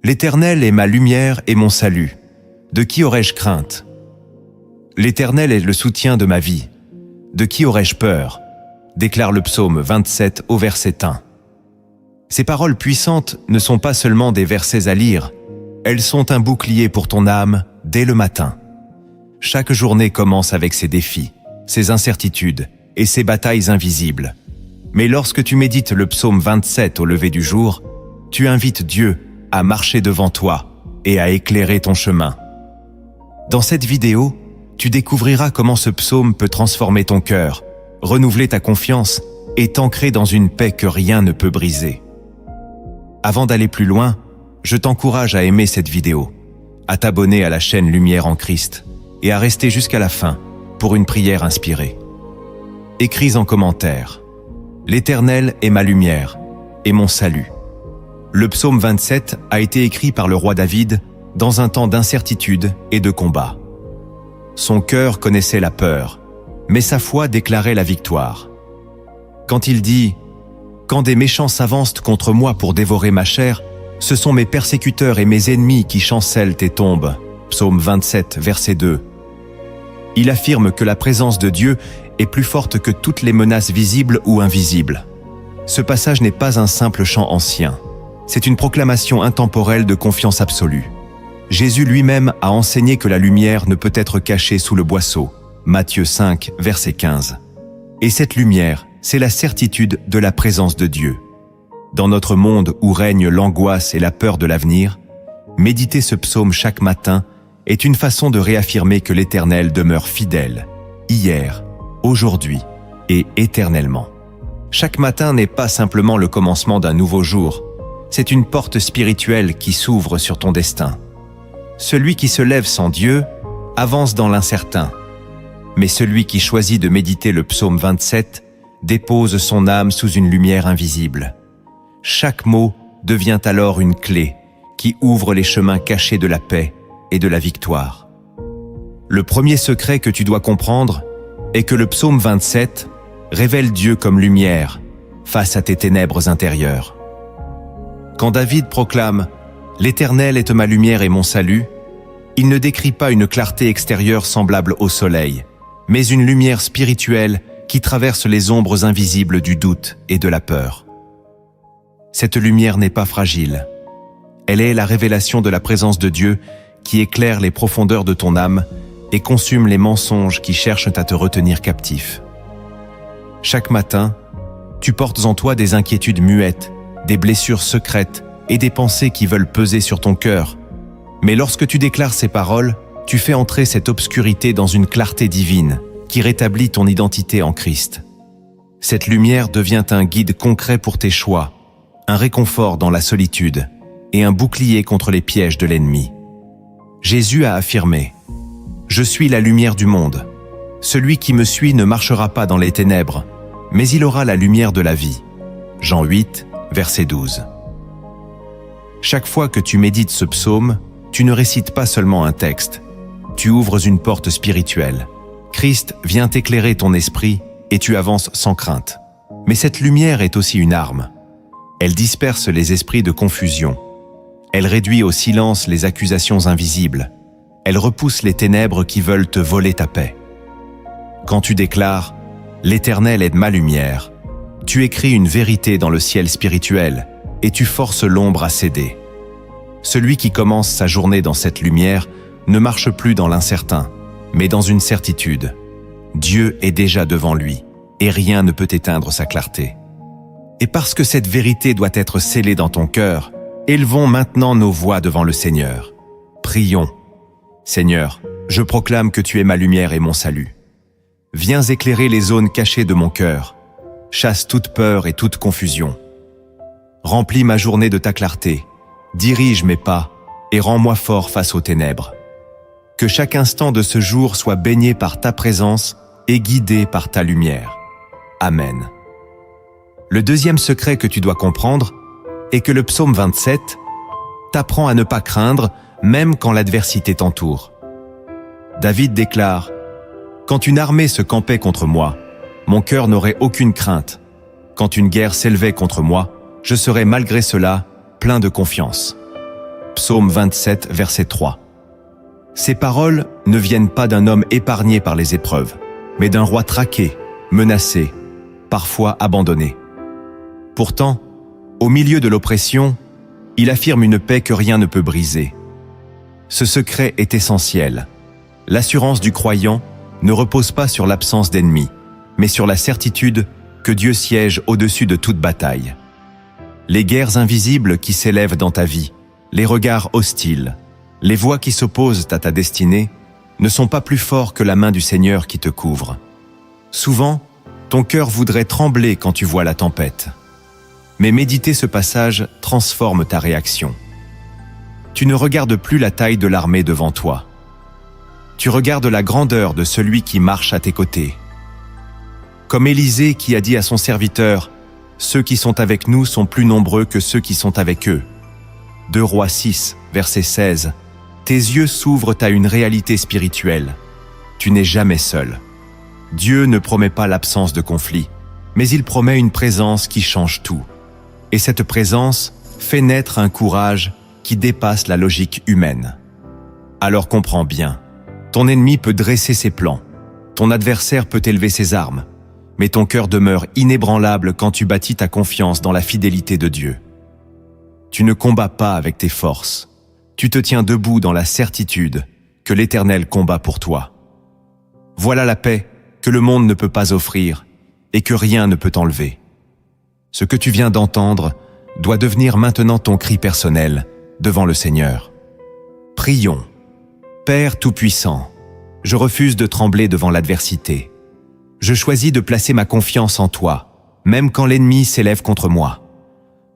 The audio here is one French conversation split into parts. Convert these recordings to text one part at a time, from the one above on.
L'Éternel est ma lumière et mon salut. De qui aurais-je crainte? L'Éternel est le soutien de ma vie. De qui aurais-je peur? Déclare le psaume 27 au verset 1. Ces paroles puissantes ne sont pas seulement des versets à lire, elles sont un bouclier pour ton âme dès le matin. Chaque journée commence avec ses défis, ses incertitudes et ses batailles invisibles. Mais lorsque tu médites le psaume 27 au lever du jour, tu invites Dieu à marcher devant toi et à éclairer ton chemin. Dans cette vidéo, tu découvriras comment ce psaume peut transformer ton cœur, renouveler ta confiance et t'ancrer dans une paix que rien ne peut briser. Avant d'aller plus loin, je t'encourage à aimer cette vidéo, à t'abonner à la chaîne Lumière en Christ et à rester jusqu'à la fin pour une prière inspirée. Écris en commentaire « L'Éternel est ma lumière et mon salut ». Le psaume 27 a été écrit par le roi David dans un temps d'incertitude et de combat. Son cœur connaissait la peur, mais sa foi déclarait la victoire. Quand il dit « Quand des méchants s'avancent contre moi pour dévorer ma chair, ce sont mes persécuteurs et mes ennemis qui chancellent et tombent. » Psaume 27, verset 2. Il affirme que la présence de Dieu est plus forte que toutes les menaces visibles ou invisibles. Ce passage n'est pas un simple chant ancien. C'est une proclamation intemporelle de confiance absolue. Jésus lui-même a enseigné que la lumière ne peut être cachée sous le boisseau. Matthieu 5, verset 15. Et cette lumière, c'est la certitude de la présence de Dieu. Dans notre monde où règne l'angoisse et la peur de l'avenir, méditer ce psaume chaque matin est une façon de réaffirmer que l'Éternel demeure fidèle, hier, aujourd'hui et éternellement. Chaque matin n'est pas simplement le commencement d'un nouveau jour, c'est une porte spirituelle qui s'ouvre sur ton destin. Celui qui se lève sans Dieu avance dans l'incertain, mais celui qui choisit de méditer le psaume 27 dépose son âme sous une lumière invisible. Chaque mot devient alors une clé qui ouvre les chemins cachés de la paix et de la victoire. Le premier secret que tu dois comprendre est que le psaume 27 révèle Dieu comme lumière face à tes ténèbres intérieures. Quand David proclame « L'Éternel est ma lumière et mon salut », il ne décrit pas une clarté extérieure semblable au soleil, mais une lumière spirituelle qui traverse les ombres invisibles du doute et de la peur. Cette lumière n'est pas fragile. Elle est la révélation de la présence de Dieu qui éclaire les profondeurs de ton âme et consume les mensonges qui cherchent à te retenir captif. Chaque matin, tu portes en toi des inquiétudes muettes, des blessures secrètes et des pensées qui veulent peser sur ton cœur. Mais lorsque tu déclares ces paroles, tu fais entrer cette obscurité dans une clarté divine qui rétablit ton identité en Christ. Cette lumière devient un guide concret pour tes choix, un réconfort dans la solitude et un bouclier contre les pièges de l'ennemi. Jésus a affirmé « Je suis la lumière du monde. Celui qui me suit ne marchera pas dans les ténèbres, mais il aura la lumière de la vie. » Jean 8, verset 12. Chaque fois que tu médites ce psaume, tu ne récites pas seulement un texte, tu ouvres une porte spirituelle. Christ vient éclairer ton esprit et tu avances sans crainte. Mais cette lumière est aussi une arme. Elle disperse les esprits de confusion. Elle réduit au silence les accusations invisibles. Elle repousse les ténèbres qui veulent te voler ta paix. Quand tu déclares « L'Éternel est ma lumière », tu écris une vérité dans le ciel spirituel et tu forces l'ombre à céder. Celui qui commence sa journée dans cette lumière ne marche plus dans l'incertain, mais dans une certitude. Dieu est déjà devant lui et rien ne peut éteindre sa clarté. Et parce que cette vérité doit être scellée dans ton cœur, élevons maintenant nos voix devant le Seigneur. Prions. Seigneur, je proclame que tu es ma lumière et mon salut. Viens éclairer les zones cachées de mon cœur. Chasse toute peur et toute confusion. Remplis ma journée de ta clarté. Dirige mes pas et rends-moi fort face aux ténèbres. Que chaque instant de ce jour soit baigné par ta présence et guidé par ta lumière. Amen. Le deuxième secret que tu dois comprendre est que le psaume 27 t'apprend à ne pas craindre même quand l'adversité t'entoure. David déclare « Quand une armée se campait contre moi, mon cœur n'aurait aucune crainte. Quand une guerre s'élevait contre moi, je serais malgré cela plein de confiance. » Psaume 27, verset 3. Ces paroles ne viennent pas d'un homme épargné par les épreuves, mais d'un roi traqué, menacé, parfois abandonné. Pourtant, au milieu de l'oppression, il affirme une paix que rien ne peut briser. Ce secret est essentiel. L'assurance du croyant ne repose pas sur l'absence d'ennemis, mais sur la certitude que Dieu siège au-dessus de toute bataille. Les guerres invisibles qui s'élèvent dans ta vie, les regards hostiles, les voix qui s'opposent à ta destinée, ne sont pas plus forts que la main du Seigneur qui te couvre. Souvent, ton cœur voudrait trembler quand tu vois la tempête. Mais méditer ce passage transforme ta réaction. Tu ne regardes plus la taille de l'armée devant toi. Tu regardes la grandeur de celui qui marche à tes côtés. Comme Élisée qui a dit à son serviteur, « Ceux qui sont avec nous sont plus nombreux que ceux qui sont avec eux. » 2 Rois 6, verset 16. Tes yeux s'ouvrent à une réalité spirituelle. Tu n'es jamais seul. Dieu ne promet pas l'absence de conflit, mais il promet une présence qui change tout. Et cette présence fait naître un courage qui dépasse la logique humaine. Alors comprends bien, ton ennemi peut dresser ses plans, ton adversaire peut élever ses armes, mais ton cœur demeure inébranlable quand tu bâtis ta confiance dans la fidélité de Dieu. Tu ne combats pas avec tes forces, tu te tiens debout dans la certitude que l'Éternel combat pour toi. Voilà la paix que le monde ne peut pas offrir et que rien ne peut enlever. Ce que tu viens d'entendre doit devenir maintenant ton cri personnel devant le Seigneur. Prions. Père Tout-Puissant, je refuse de trembler devant l'adversité. Je choisis de placer ma confiance en toi, même quand l'ennemi s'élève contre moi.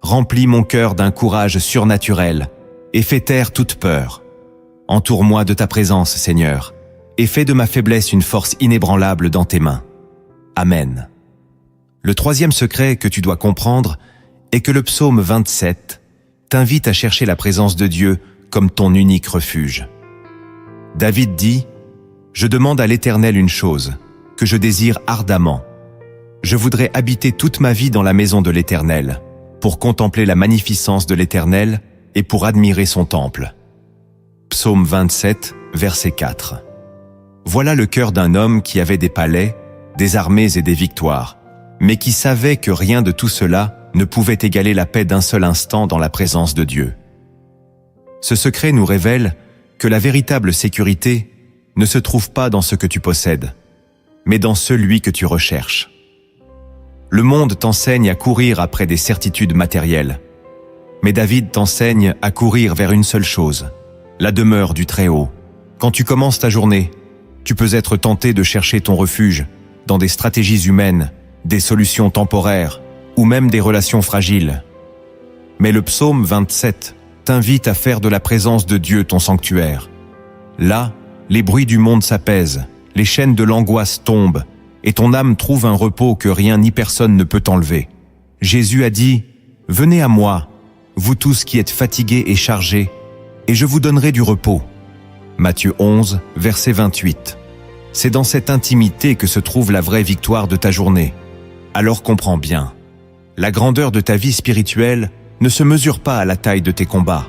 Remplis mon cœur d'un courage surnaturel et fais taire toute peur. Entoure-moi de ta présence, Seigneur, et fais de ma faiblesse une force inébranlable dans tes mains. Amen. Le troisième secret que tu dois comprendre est que le psaume 27 t'invite à chercher la présence de Dieu comme ton unique refuge. David dit « Je demande à l'Éternel une chose, que je désire ardemment. Je voudrais habiter toute ma vie dans la maison de l'Éternel, pour contempler la magnificence de l'Éternel et pour admirer son temple. » Psaume 27, verset 4. Voilà le cœur d'un homme qui avait des palais, des armées et des victoires, mais qui savait que rien de tout cela ne pouvait égaler la paix d'un seul instant dans la présence de Dieu. Ce secret nous révèle que la véritable sécurité ne se trouve pas dans ce que tu possèdes, mais dans celui que tu recherches. Le monde t'enseigne à courir après des certitudes matérielles, mais David t'enseigne à courir vers une seule chose, la demeure du Très-Haut. Quand tu commences ta journée, tu peux être tenté de chercher ton refuge dans des stratégies humaines, des solutions temporaires ou même des relations fragiles. Mais le psaume 27 t'invite à faire de la présence de Dieu ton sanctuaire. Là, les bruits du monde s'apaisent, les chaînes de l'angoisse tombent et ton âme trouve un repos que rien ni personne ne peut enlever. Jésus a dit « Venez à moi, vous tous qui êtes fatigués et chargés, et je vous donnerai du repos. » Matthieu 11, verset 28. C'est dans cette intimité que se trouve la vraie victoire de ta journée. Alors comprends bien, la grandeur de ta vie spirituelle ne se mesure pas à la taille de tes combats,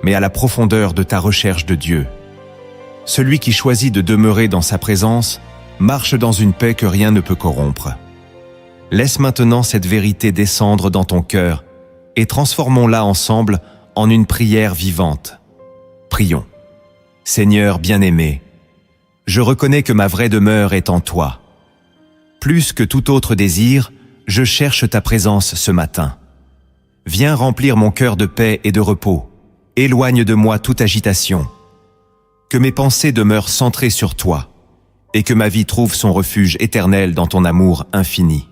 mais à la profondeur de ta recherche de Dieu. Celui qui choisit de demeurer dans sa présence marche dans une paix que rien ne peut corrompre. Laisse maintenant cette vérité descendre dans ton cœur et transformons-la ensemble en une prière vivante. Prions. Seigneur bien-aimé, je reconnais que ma vraie demeure est en toi. Plus que tout autre désir, je cherche ta présence ce matin. Viens remplir mon cœur de paix et de repos. Éloigne de moi toute agitation. Que mes pensées demeurent centrées sur toi et que ma vie trouve son refuge éternel dans ton amour infini.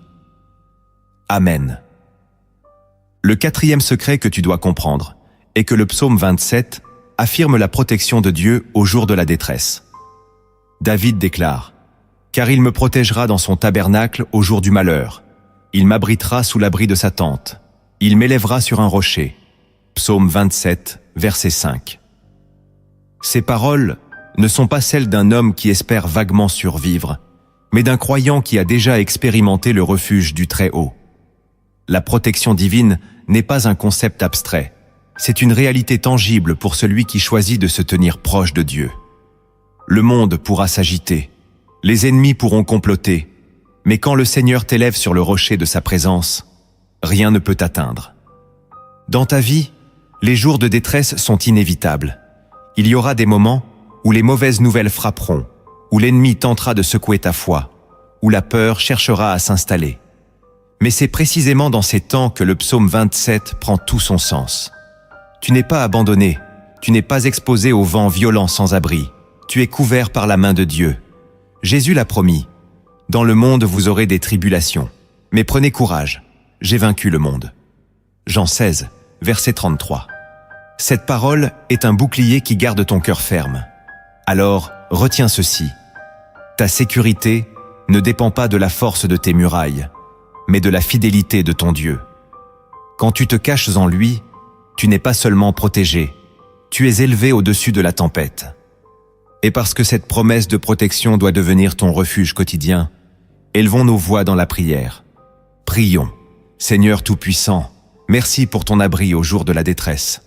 Amen. Le quatrième secret que tu dois comprendre est que le psaume 27 affirme la protection de Dieu au jour de la détresse. David déclare « Car il me protégera dans son tabernacle au jour du malheur. Il m'abritera sous l'abri de sa tente. Il m'élèvera sur un rocher. » Psaume 27, verset 5. Ces paroles ne sont pas celles d'un homme qui espère vaguement survivre, mais d'un croyant qui a déjà expérimenté le refuge du Très-Haut. La protection divine n'est pas un concept abstrait, c'est une réalité tangible pour celui qui choisit de se tenir proche de Dieu. Le monde pourra s'agiter, les ennemis pourront comploter, mais quand le Seigneur t'élève sur le rocher de sa présence, rien ne peut t'atteindre. Dans ta vie, les jours de détresse sont inévitables. Il y aura des moments où les mauvaises nouvelles frapperont, où l'ennemi tentera de secouer ta foi, où la peur cherchera à s'installer. Mais c'est précisément dans ces temps que le psaume 27 prend tout son sens. Tu n'es pas abandonné, tu n'es pas exposé au vent violent sans abri, tu es couvert par la main de Dieu. Jésus l'a promis. Dans le monde vous aurez des tribulations, mais prenez courage, j'ai vaincu le monde. Jean 16, verset 33. Cette parole est un bouclier qui garde ton cœur ferme. Alors, retiens ceci. Ta sécurité ne dépend pas de la force de tes murailles, mais de la fidélité de ton Dieu. Quand tu te caches en lui, tu n'es pas seulement protégé, tu es élevé au-dessus de la tempête. Et parce que cette promesse de protection doit devenir ton refuge quotidien, élevons nos voix dans la prière. Prions. Seigneur Tout-Puissant, merci pour ton abri au jour de la détresse.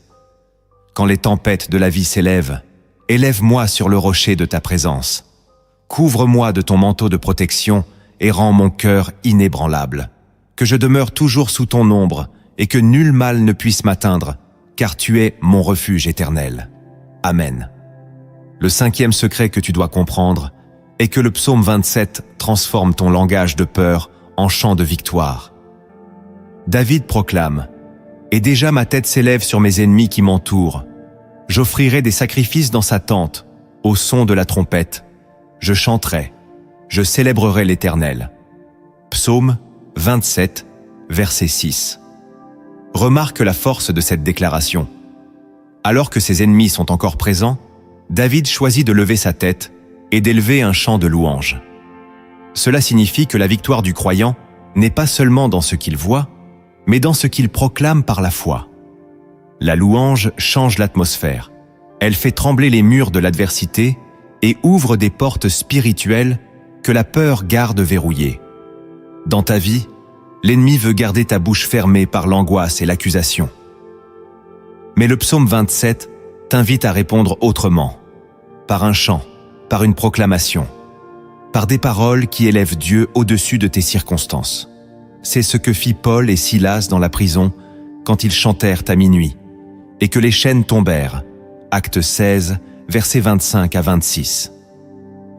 Quand les tempêtes de la vie s'élèvent, élève-moi sur le rocher de ta présence. Couvre-moi de ton manteau de protection et rends mon cœur inébranlable. Que je demeure toujours sous ton ombre et que nul mal ne puisse m'atteindre, car tu es mon refuge éternel. Amen. Le 5e secret que tu dois comprendre est que le psaume 27 transforme ton langage de peur en chant de victoire. David proclame « Et déjà ma tête s'élève sur mes ennemis qui m'entourent. J'offrirai des sacrifices dans sa tente, au son de la trompette. Je chanterai, je célébrerai l'Éternel. » Psaume 27, verset 6. Remarque la force de cette déclaration. Alors que ses ennemis sont encore présents, David choisit de lever sa tête et d'élever un chant de louange. Cela signifie que la victoire du croyant n'est pas seulement dans ce qu'il voit, mais dans ce qu'il proclame par la foi. La louange change l'atmosphère. Elle fait trembler les murs de l'adversité et ouvre des portes spirituelles que la peur garde verrouillées. Dans ta vie, l'ennemi veut garder ta bouche fermée par l'angoisse et l'accusation. Mais le psaume 27 t'invite à répondre autrement, par un chant, par une proclamation, par des paroles qui élèvent Dieu au-dessus de tes circonstances. C'est ce que fit Paul et Silas dans la prison quand ils chantèrent à minuit, et que les chaînes tombèrent. Acte 16, versets 25 à 26.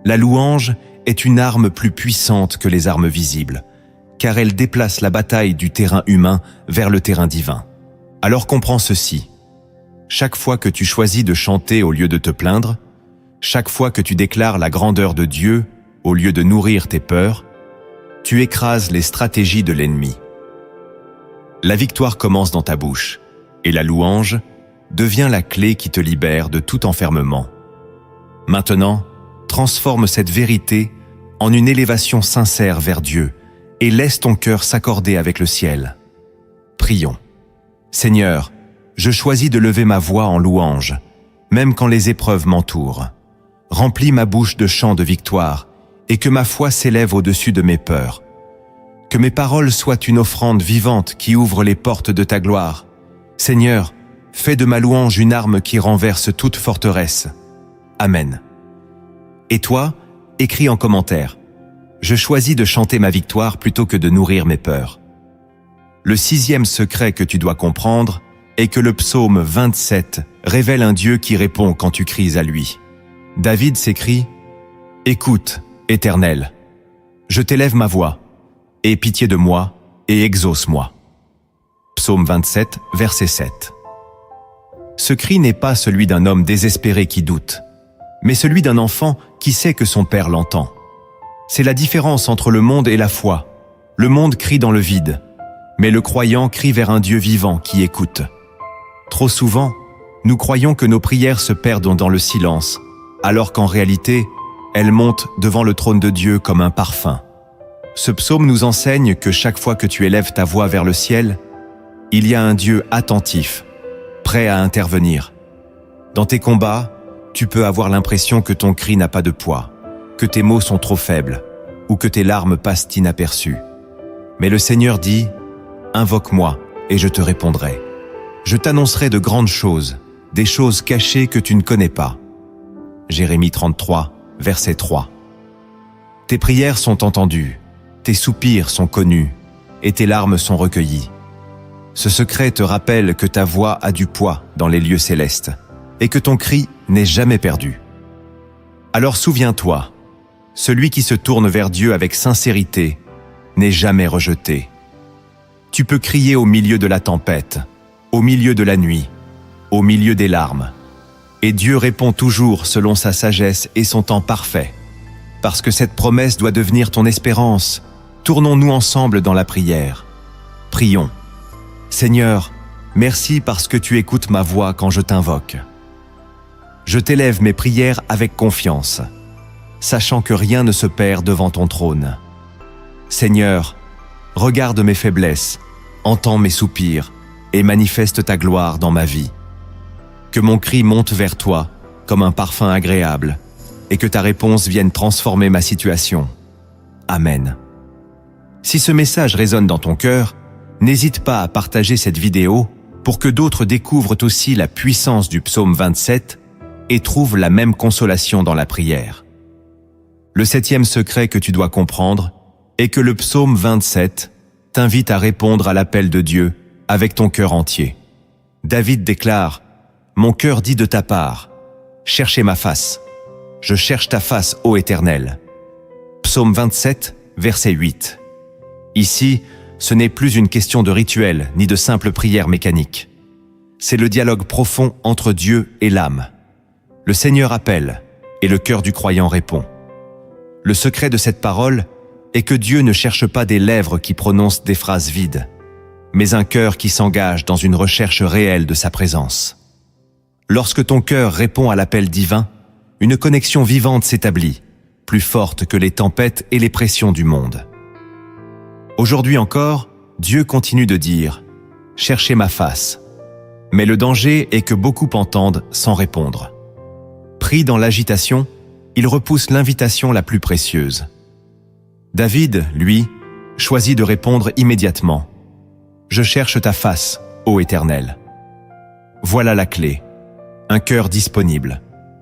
La louange est une arme plus puissante que les armes visibles, car elle déplace la bataille du terrain humain vers le terrain divin. Alors comprends ceci. Chaque fois que tu choisis de chanter au lieu de te plaindre, chaque fois que tu déclares la grandeur de Dieu au lieu de nourrir tes peurs, tu écrases les stratégies de l'ennemi. La victoire commence dans ta bouche, et la louange devient la clé qui te libère de tout enfermement. Maintenant, transforme cette vérité en une élévation sincère vers Dieu et laisse ton cœur s'accorder avec le ciel. Prions. Seigneur, je choisis de lever ma voix en louange, même quand les épreuves m'entourent. Remplis ma bouche de chants de victoire et que ma foi s'élève au-dessus de mes peurs. Que mes paroles soient une offrande vivante qui ouvre les portes de ta gloire. Seigneur, fais de ma louange une arme qui renverse toute forteresse. Amen. Et toi, écris en commentaire. Je choisis de chanter ma victoire plutôt que de nourrir mes peurs. Le 6e secret que tu dois comprendre est que le psaume 27 révèle un Dieu qui répond quand tu cries à lui. David s'écrie « Écoute, Éternel, je t'élève ma voix, aie pitié de moi et exauce-moi. » Psaume 27, verset 7. Ce cri n'est pas celui d'un homme désespéré qui doute, mais celui d'un enfant qui sait que son père l'entend. C'est la différence entre le monde et la foi. Le monde crie dans le vide, mais le croyant crie vers un Dieu vivant qui écoute. Trop souvent, nous croyons que nos prières se perdent dans le silence, alors qu'en réalité, elles montent devant le trône de Dieu comme un parfum. Ce psaume nous enseigne que chaque fois que tu élèves ta voix vers le ciel, il y a un Dieu attentif, prêt à intervenir. Dans tes combats, tu peux avoir l'impression que ton cri n'a pas de poids, que tes mots sont trop faibles, ou que tes larmes passent inaperçues. Mais le Seigneur dit « Invoque-moi et je te répondrai. Je t'annoncerai de grandes choses, des choses cachées que tu ne connais pas. Jérémie 33, verset 3. Tes prières sont entendues, tes soupirs sont connus, et tes larmes sont recueillies. Ce secret te rappelle que ta voix a du poids dans les lieux célestes, et que ton cri n'est jamais perdu. Alors souviens-toi, celui qui se tourne vers Dieu avec sincérité n'est jamais rejeté. Tu peux crier au milieu de la tempête, au milieu de la nuit, au milieu des larmes, et Dieu répond toujours selon sa sagesse et son temps parfait. Parce que cette promesse doit devenir ton espérance, tournons-nous ensemble dans la prière. Prions. Seigneur, merci parce que tu écoutes ma voix quand je t'invoque. Je t'élève mes prières avec confiance, sachant que rien ne se perd devant ton trône. Seigneur, regarde mes faiblesses, entends mes soupirs et manifeste ta gloire dans ma vie. Que mon cri monte vers toi comme un parfum agréable et que ta réponse vienne transformer ma situation. Amen. Si ce message résonne dans ton cœur, n'hésite pas à partager cette vidéo pour que d'autres découvrent aussi la puissance du psaume 27 et trouvent la même consolation dans la prière. Le 7e secret que tu dois comprendre est que le psaume 27 t'invite à répondre à l'appel de Dieu avec ton cœur entier. David déclare « Mon cœur dit de ta part, cherchez ma face. Je cherche ta face, ô Éternel. » Psaume 27, verset 8. Ici, ce n'est plus une question de rituel ni de simple prière mécanique. C'est le dialogue profond entre Dieu et l'âme. Le Seigneur appelle et le cœur du croyant répond. Le secret de cette parole est que Dieu ne cherche pas des lèvres qui prononcent des phrases vides, mais un cœur qui s'engage dans une recherche réelle de sa présence. Lorsque ton cœur répond à l'appel divin, une connexion vivante s'établit, plus forte que les tempêtes et les pressions du monde. Aujourd'hui encore, Dieu continue de dire « Cherchez ma face ». Mais le danger est que beaucoup entendent sans répondre. Pris dans l'agitation, il repousse l'invitation la plus précieuse. David, lui, choisit de répondre immédiatement « Je cherche ta face, ô Éternel ». Voilà la clé, un cœur disponible,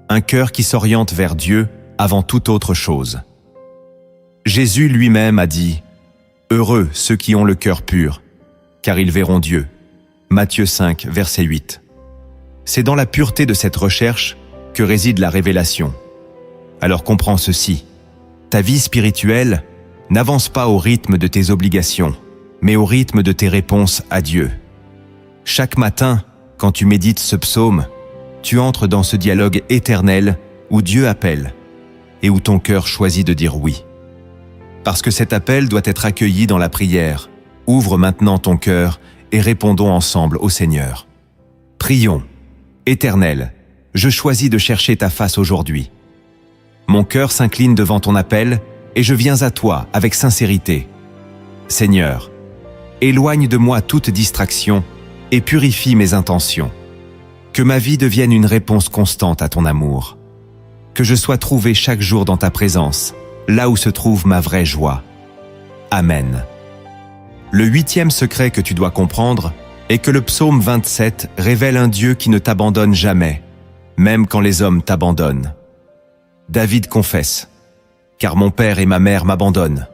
un cœur qui s'oriente vers Dieu avant toute autre chose. Jésus lui-même a dit « Heureux ceux qui ont le cœur pur, car ils verront Dieu ». Matthieu 5, verset 8. C'est dans la pureté de cette recherche que réside la révélation. Alors comprends ceci, ta vie spirituelle n'avance pas au rythme de tes obligations, mais au rythme de tes réponses à Dieu. Chaque matin, quand tu médites ce psaume, tu entres dans ce dialogue éternel où Dieu appelle et où ton cœur choisit de dire oui. Parce que cet appel doit être accueilli dans la prière, ouvre maintenant ton cœur et répondons ensemble au Seigneur. Prions. Éternel, je choisis de chercher ta face aujourd'hui. Mon cœur s'incline devant ton appel et je viens à toi avec sincérité. Seigneur, éloigne de moi toute distraction et purifie mes intentions. Que ma vie devienne une réponse constante à ton amour. Que je sois trouvé chaque jour dans ta présence, là où se trouve ma vraie joie. Amen. Le 8e secret que tu dois comprendre est que le psaume 27 révèle un Dieu qui ne t'abandonne jamais, même quand les hommes t'abandonnent. David confesse « Car mon père et ma mère m'abandonnent,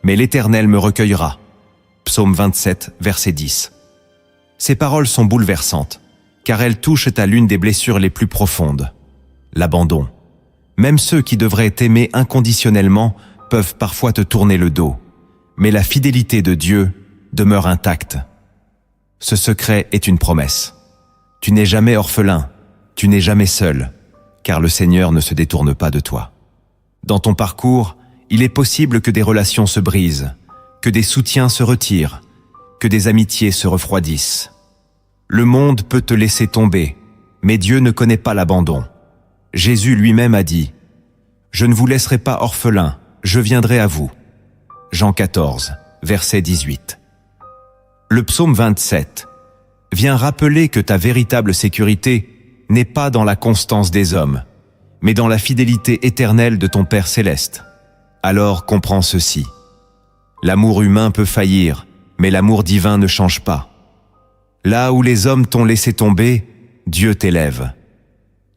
mais l'Éternel me recueillera ». Psaume 27, verset 10. Ces paroles sont bouleversantes, car elles touchent à l'une des blessures les plus profondes, l'abandon. Même ceux qui devraient t'aimer inconditionnellement peuvent parfois te tourner le dos, mais la fidélité de Dieu demeure intacte. Ce secret est une promesse. Tu n'es jamais orphelin, tu n'es jamais seul, car le Seigneur ne se détourne pas de toi. Dans ton parcours, il est possible que des relations se brisent, que des soutiens se retirent, que des amitiés se refroidissent. Le monde peut te laisser tomber, mais Dieu ne connaît pas l'abandon. Jésus lui-même a dit « Je ne vous laisserai pas orphelin, je viendrai à vous ». Jean 14, verset 18. Le psaume 27 vient rappeler que ta véritable sécurité n'est pas dans la constance des hommes, mais dans la fidélité éternelle de ton Père céleste. Alors comprends ceci. L'amour humain peut faillir, mais l'amour divin ne change pas. Là où les hommes t'ont laissé tomber, Dieu t'élève.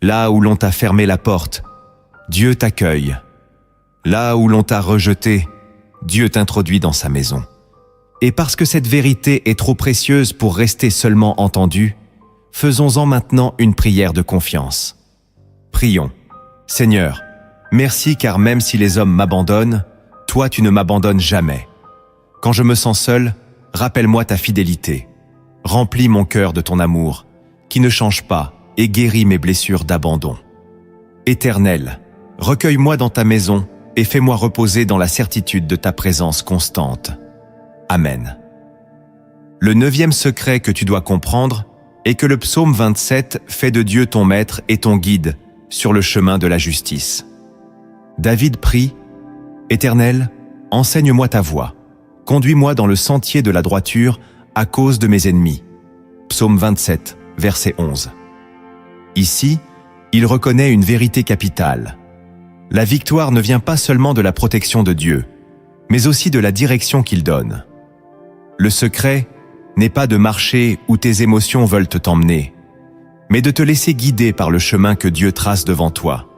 Là où l'on t'a fermé la porte, Dieu t'accueille. Là où l'on t'a rejeté, Dieu t'introduit dans sa maison. Et parce que cette vérité est trop précieuse pour rester seulement entendue, faisons-en maintenant une prière de confiance. Prions. Seigneur, merci car même si les hommes m'abandonnent, toi tu ne m'abandonnes jamais. Quand je me sens seul, rappelle-moi ta fidélité. Remplis mon cœur de ton amour, qui ne change pas et guéris mes blessures d'abandon. Éternel, recueille-moi dans ta maison et fais-moi reposer dans la certitude de ta présence constante. Amen. Le 9e secret que tu dois comprendre est que le psaume 27 fait de Dieu ton maître et ton guide sur le chemin de la justice. David prie « Éternel, enseigne-moi ta voie, conduis-moi dans le sentier de la droiture à cause de mes ennemis. » Psaume 27, verset 11. Ici, il reconnaît une vérité capitale. La victoire ne vient pas seulement de la protection de Dieu, mais aussi de la direction qu'il donne. Le secret n'est pas de marcher où tes émotions veulent t'emmener, mais de te laisser guider par le chemin que Dieu trace devant toi.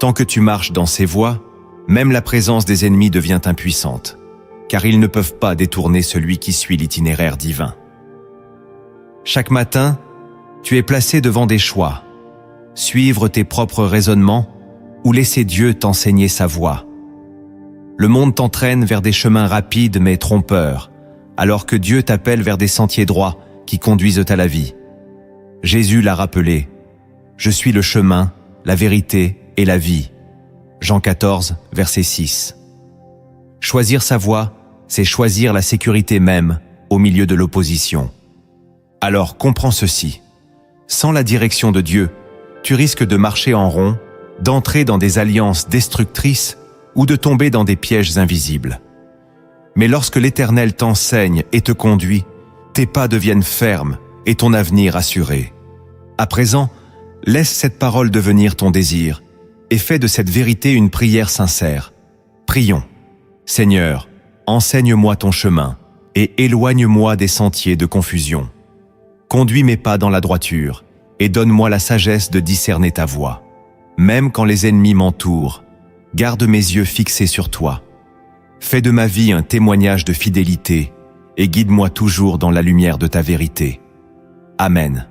Tant que tu marches dans ses voies, même la présence des ennemis devient impuissante, car ils ne peuvent pas détourner celui qui suit l'itinéraire divin. Chaque matin, tu es placé devant des choix. Suivre tes propres raisonnements ou laisser Dieu t'enseigner sa voie. Le monde t'entraîne vers des chemins rapides mais trompeurs, alors que Dieu t'appelle vers des sentiers droits qui conduisent à la vie. Jésus l'a rappelé, « Je suis le chemin, la vérité et la vie. » Jean 14, verset 6. Choisir sa voie, c'est choisir la sécurité même au milieu de l'opposition. Alors comprends ceci. Sans la direction de Dieu, tu risques de marcher en rond, d'entrer dans des alliances destructrices ou de tomber dans des pièges invisibles. Mais lorsque l'Éternel t'enseigne et te conduit, tes pas deviennent fermes et ton avenir assuré. À présent, laisse cette parole devenir ton désir et fais de cette vérité une prière sincère. Prions. Seigneur, enseigne-moi ton chemin et éloigne-moi des sentiers de confusion. Conduis mes pas dans la droiture et donne-moi la sagesse de discerner ta voie. Même quand les ennemis m'entourent, garde mes yeux fixés sur toi. Fais de ma vie un témoignage de fidélité et guide-moi toujours dans la lumière de ta vérité. Amen.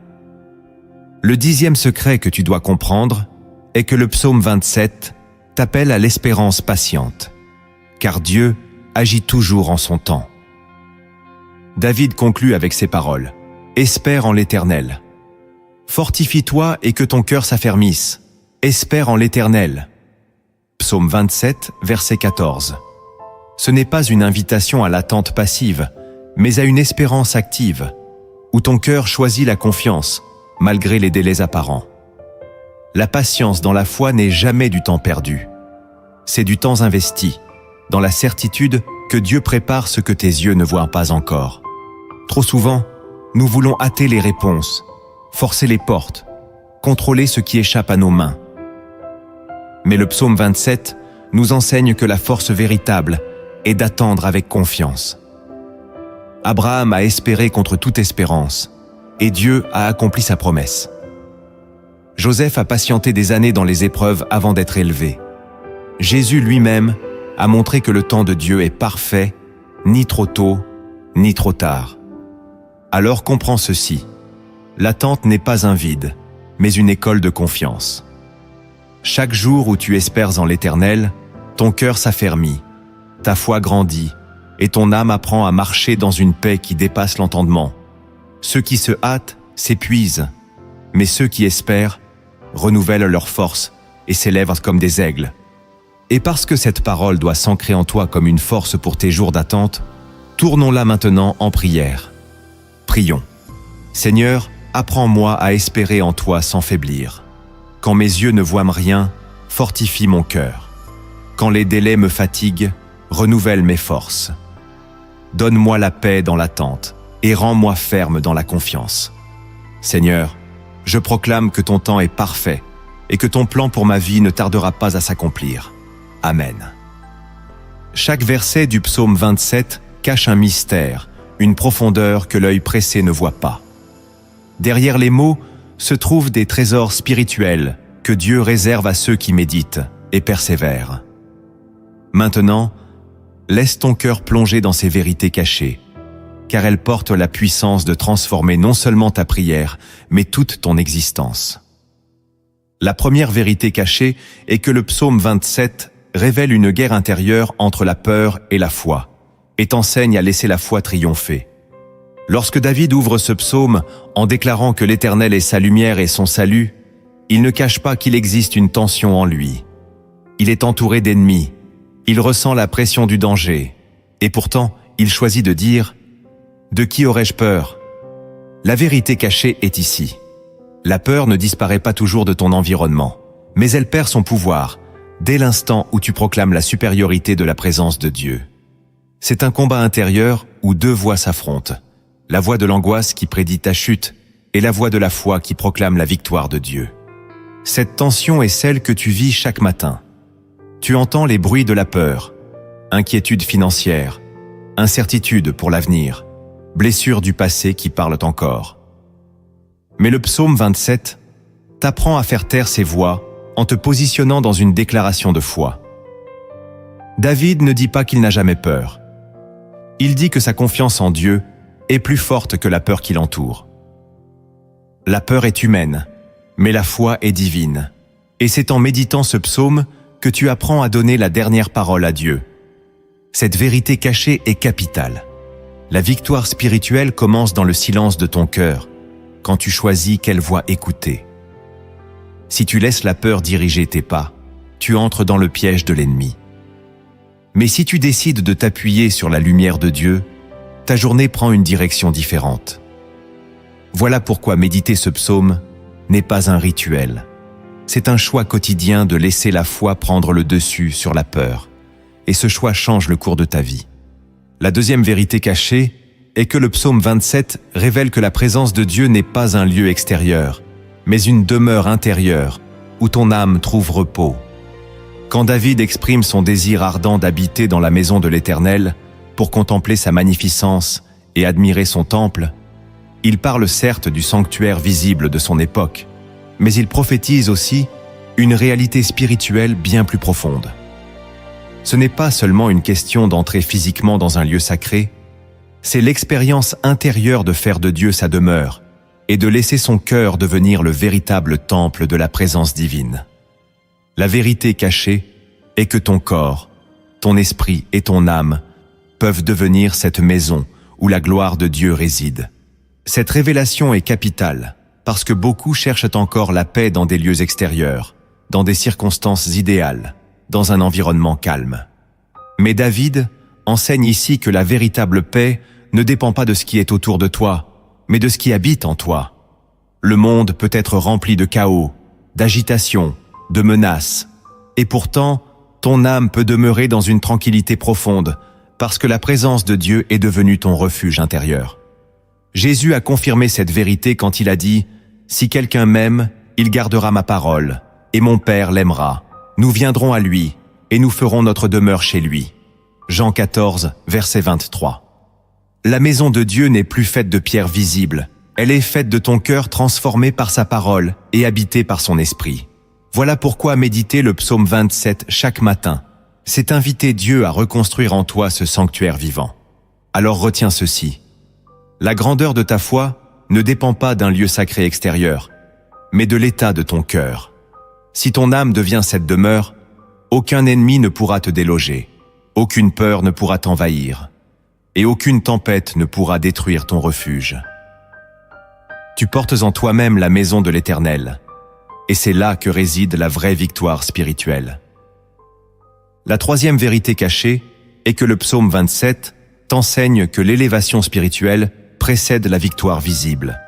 Le 10e secret que tu dois comprendre est que le psaume 27 t'appelle à l'espérance patiente, car Dieu agit toujours en son temps. David conclut avec ces paroles. Espère en l'Éternel. Fortifie-toi et que ton cœur s'affermisse. Espère en l'Éternel. Psaume 27, verset 14. Ce n'est pas une invitation à l'attente passive, mais à une espérance active, où ton cœur choisit la confiance, malgré les délais apparents. La patience dans la foi n'est jamais du temps perdu. C'est du temps investi, dans la certitude que Dieu prépare ce que tes yeux ne voient pas encore. Trop souvent, nous voulons hâter les réponses, forcer les portes, contrôler ce qui échappe à nos mains. Mais le psaume 27 nous enseigne que la force véritable est d'attendre avec confiance. Abraham a espéré contre toute espérance, et Dieu a accompli sa promesse. Joseph a patienté des années dans les épreuves avant d'être élevé. Jésus lui-même a montré que le temps de Dieu est parfait, ni trop tôt, ni trop tard. Alors comprends ceci. L'attente n'est pas un vide, mais une école de confiance. Chaque jour où tu espères en l'Éternel, ton cœur s'affermit, ta foi grandit, et ton âme apprend à marcher dans une paix qui dépasse l'entendement. Ceux qui se hâtent s'épuisent, mais ceux qui espèrent renouvellent leur force et s'élèvent comme des aigles. Et parce que cette parole doit s'ancrer en toi comme une force pour tes jours d'attente, tournons-la maintenant en prière. Prions. Seigneur, apprends-moi à espérer en toi sans faiblir. Quand mes yeux ne voient rien, fortifie mon cœur. Quand les délais me fatiguent, renouvelle mes forces. Donne-moi la paix dans l'attente et rends-moi ferme dans la confiance. Seigneur, je proclame que ton temps est parfait et que ton plan pour ma vie ne tardera pas à s'accomplir. Amen. Chaque verset du psaume 27 cache un mystère, une profondeur que l'œil pressé ne voit pas. derrière les mots, se trouvent des trésors spirituels que Dieu réserve à ceux qui méditent et persévèrent. Maintenant, laisse ton cœur plonger dans ces vérités cachées, car elles portent la puissance de transformer non seulement ta prière, mais toute ton existence. La première vérité cachée est que le psaume 27 révèle une guerre intérieure entre la peur et la foi, et t'enseigne à laisser la foi triompher. Lorsque David ouvre ce psaume en déclarant que l'Éternel est sa lumière et son salut, il ne cache pas qu'il existe une tension en lui. Il est entouré d'ennemis, il ressent la pression du danger, et pourtant, il choisit de dire « De qui aurais-je peur ?» La vérité cachée est ici. La peur ne disparaît pas toujours de ton environnement, mais elle perd son pouvoir dès l'instant où tu proclames la supériorité de la présence de Dieu. C'est un combat intérieur où deux voix s'affrontent. La voix de l'angoisse qui prédit ta chute et la voix de la foi qui proclame la victoire de Dieu. Cette tension est celle que tu vis chaque matin. Tu entends les bruits de la peur, inquiétude financière, incertitude pour l'avenir, blessures du passé qui parlent encore. Mais le psaume 27 t'apprend à faire taire ces voix en te positionnant dans une déclaration de foi. David ne dit pas qu'il n'a jamais peur. Il dit que sa confiance en Dieu est plus forte que la peur qui l'entoure. La peur est humaine, mais la foi est divine. Et c'est en méditant ce psaume que tu apprends à donner la dernière parole à Dieu. Cette vérité cachée est capitale. La victoire spirituelle commence dans le silence de ton cœur, quand tu choisis quelle voix écouter. Si tu laisses la peur diriger tes pas, tu entres dans le piège de l'ennemi. Mais si tu décides de t'appuyer sur la lumière de Dieu, ta journée prend une direction différente. Voilà pourquoi méditer ce psaume n'est pas un rituel. C'est un choix quotidien de laisser la foi prendre le dessus sur la peur. Et ce choix change le cours de ta vie. La deuxième vérité cachée est que le psaume 27 révèle que la présence de Dieu n'est pas un lieu extérieur, mais une demeure intérieure où ton âme trouve repos. Quand David exprime son désir ardent d'habiter dans la maison de l'Éternel, pour contempler sa magnificence et admirer son temple, il parle certes du sanctuaire visible de son époque, mais il prophétise aussi une réalité spirituelle bien plus profonde. Ce n'est pas seulement une question d'entrer physiquement dans un lieu sacré, c'est l'expérience intérieure de faire de Dieu sa demeure et de laisser son cœur devenir le véritable temple de la présence divine. La vérité cachée est que ton corps, ton esprit et ton âme peuvent devenir cette maison où la gloire de Dieu réside. Cette révélation est capitale parce que beaucoup cherchent encore la paix dans des lieux extérieurs, dans des circonstances idéales, dans un environnement calme. Mais David enseigne ici que la véritable paix ne dépend pas de ce qui est autour de toi, mais de ce qui habite en toi. Le monde peut être rempli de chaos, d'agitation, de menaces, et pourtant, ton âme peut demeurer dans une tranquillité profonde, parce que la présence de Dieu est devenue ton refuge intérieur. Jésus a confirmé cette vérité quand il a dit « Si quelqu'un m'aime, il gardera ma parole, et mon Père l'aimera. Nous viendrons à lui, et nous ferons notre demeure chez lui. » Jean 14, verset 23. La maison de Dieu n'est plus faite de pierres visibles, elle est faite de ton cœur transformé par sa parole et habité par son esprit. Voilà pourquoi méditer le psaume 27 chaque matin, c'est inviter Dieu à reconstruire en toi ce sanctuaire vivant. Alors retiens ceci. La grandeur de ta foi ne dépend pas d'un lieu sacré extérieur, mais de l'état de ton cœur. Si ton âme devient cette demeure, aucun ennemi ne pourra te déloger, aucune peur ne pourra t'envahir, et aucune tempête ne pourra détruire ton refuge. Tu portes en toi-même la maison de l'Éternel, et c'est là que réside la vraie victoire spirituelle. La troisième vérité cachée est que le psaume 27 t'enseigne que l'élévation spirituelle précède la victoire visible.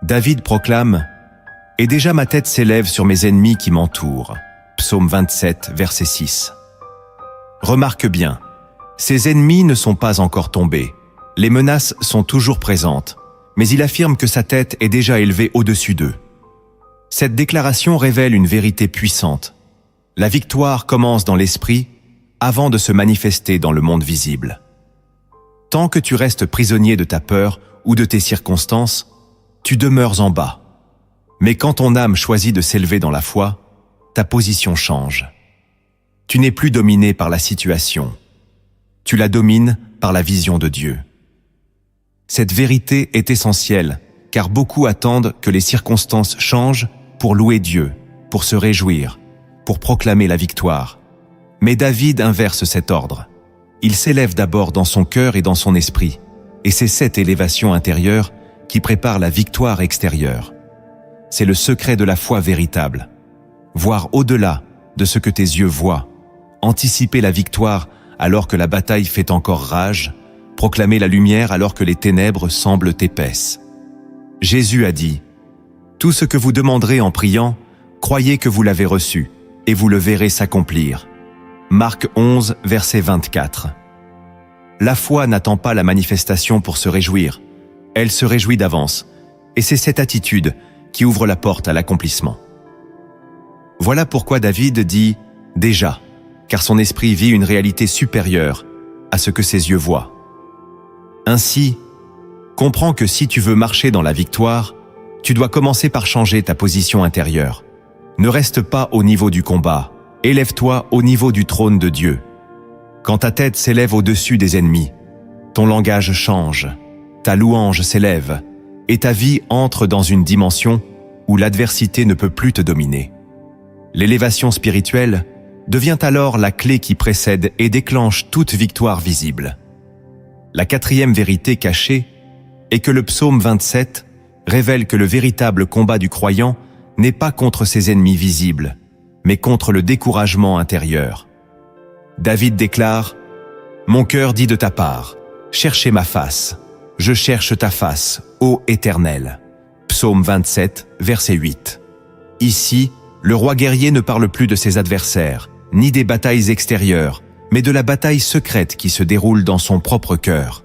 David proclame « Et déjà ma tête s'élève sur mes ennemis qui m'entourent » Psaume 27, verset 6. Remarque bien, ses ennemis ne sont pas encore tombés. Les menaces sont toujours présentes, mais il affirme que sa tête est déjà élevée au-dessus d'eux. Cette déclaration révèle une vérité puissante. La victoire commence dans l'esprit avant de se manifester dans le monde visible. Tant que tu restes prisonnier de ta peur ou de tes circonstances, tu demeures en bas. Mais quand ton âme choisit de s'élever dans la foi, ta position change. Tu n'es plus dominé par la situation. Tu la domines par la vision de Dieu. Cette vérité est essentielle, car beaucoup attendent que les circonstances changent pour louer Dieu, pour se réjouir, pour proclamer la victoire. Mais David inverse cet ordre. Il s'élève d'abord dans son cœur et dans son esprit, et c'est cette élévation intérieure qui prépare la victoire extérieure. C'est le secret de la foi véritable. Voir au-delà de ce que tes yeux voient, anticiper la victoire alors que la bataille fait encore rage, proclamer la lumière alors que les ténèbres semblent épaisses. Jésus a dit « Tout ce que vous demanderez en priant, croyez que vous l'avez reçu, et vous le verrez s'accomplir. » Marc 11, verset 24. La foi n'attend pas la manifestation pour se réjouir. Elle se réjouit d'avance, et c'est cette attitude qui ouvre la porte à l'accomplissement. Voilà pourquoi David dit « déjà », car son esprit vit une réalité supérieure à ce que ses yeux voient. Ainsi, comprends que si tu veux marcher dans la victoire, tu dois commencer par changer ta position intérieure. Ne reste pas au niveau du combat, élève-toi au niveau du trône de Dieu. Quand ta tête s'élève au-dessus des ennemis, ton langage change, ta louange s'élève, et ta vie entre dans une dimension où l'adversité ne peut plus te dominer. L'élévation spirituelle devient alors la clé qui précède et déclenche toute victoire visible. La quatrième vérité cachée est que le psaume 27 révèle que le véritable combat du croyant n'est pas contre ses ennemis visibles, mais contre le découragement intérieur. David déclare « Mon cœur dit de ta part, cherchez ma face, je cherche ta face, ô Éternel. » Psaume 27, verset 8. Ici, le roi guerrier ne parle plus de ses adversaires, ni des batailles extérieures, mais de la bataille secrète qui se déroule dans son propre cœur.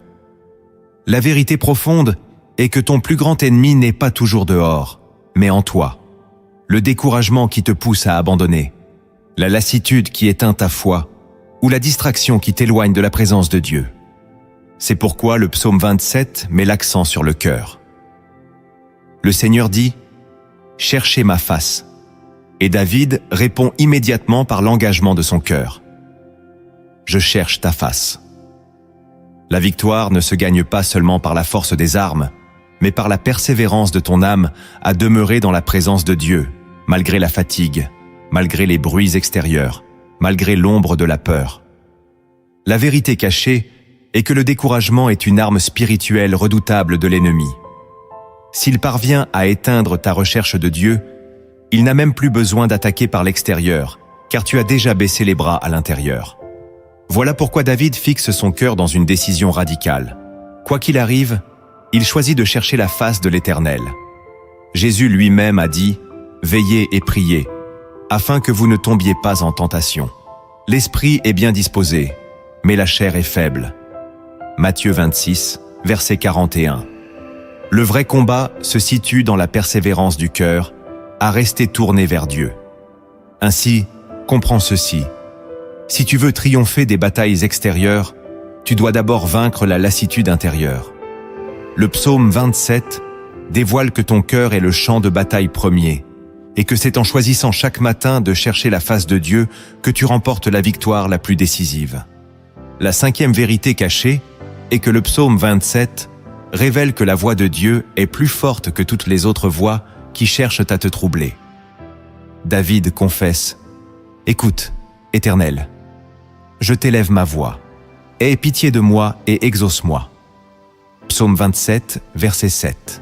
La vérité profonde est que ton plus grand ennemi n'est pas toujours dehors, mais en toi. Le découragement qui te pousse à abandonner, la lassitude qui éteint ta foi, ou la distraction qui t'éloigne de la présence de Dieu. C'est pourquoi le psaume 27 met l'accent sur le cœur. Le Seigneur dit « Cherchez ma face ». Et David répond immédiatement par l'engagement de son cœur. « Je cherche ta face ». La victoire ne se gagne pas seulement par la force des armes, mais par la persévérance de ton âme à demeurer dans la présence de Dieu, malgré la fatigue, malgré les bruits extérieurs, malgré l'ombre de la peur. La vérité cachée est que le découragement est une arme spirituelle redoutable de l'ennemi. S'il parvient à éteindre ta recherche de Dieu, il n'a même plus besoin d'attaquer par l'extérieur, car tu as déjà baissé les bras à l'intérieur. Voilà pourquoi David fixe son cœur dans une décision radicale. Quoi qu'il arrive, il choisit de chercher la face de l'Éternel. Jésus lui-même a dit « Veillez et priez, afin que vous ne tombiez pas en tentation. L'esprit est bien disposé, mais la chair est faible. » Matthieu 26, verset 41. Le vrai combat se situe dans la persévérance du cœur, à rester tourné vers Dieu. Ainsi, comprends ceci. Si tu veux triompher des batailles extérieures, tu dois d'abord vaincre la lassitude intérieure. Le psaume 27 dévoile que ton cœur est le champ de bataille premier, et que c'est en choisissant chaque matin de chercher la face de Dieu que tu remportes la victoire la plus décisive. La cinquième vérité cachée est que le psaume 27 révèle que la voix de Dieu est plus forte que toutes les autres voix qui cherchent à te troubler. David confesse « Écoute, Éternel, je t'élève ma voix. Aie pitié de moi et exauce-moi. » Psaume 27, verset 7.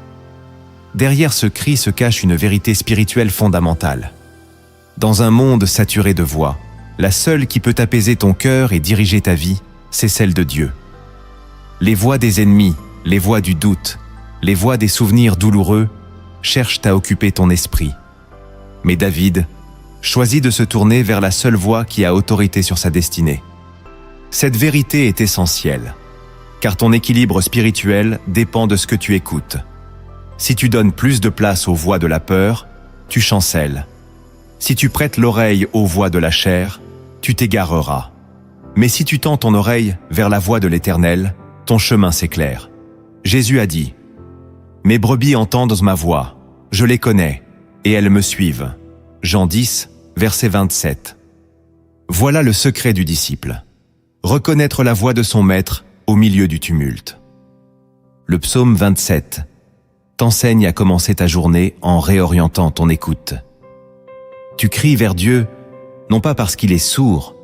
Derrière ce cri se cache une vérité spirituelle fondamentale. Dans un monde saturé de voix, la seule qui peut apaiser ton cœur et diriger ta vie, c'est celle de Dieu. Les voix des ennemis, les voix du doute, les voix des souvenirs douloureux cherchent à occuper ton esprit. Mais David choisit de se tourner vers la seule voix qui a autorité sur sa destinée. Cette vérité est essentielle, car ton équilibre spirituel dépend de ce que tu écoutes. Si tu donnes plus de place aux voix de la peur, tu chancelles. Si tu prêtes l'oreille aux voix de la chair, tu t'égareras. Mais si tu tends ton oreille vers la voix de l'Éternel, ton chemin s'éclaire. Jésus a dit « Mes brebis entendent ma voix, je les connais, et elles me suivent. Jean 10, verset 27. Voilà le secret du disciple. Reconnaître la voix de son maître au milieu du tumulte. Le psaume 27 t'enseigne à commencer ta journée en réorientant ton écoute. Tu cries vers Dieu, non pas parce qu'il est sourd,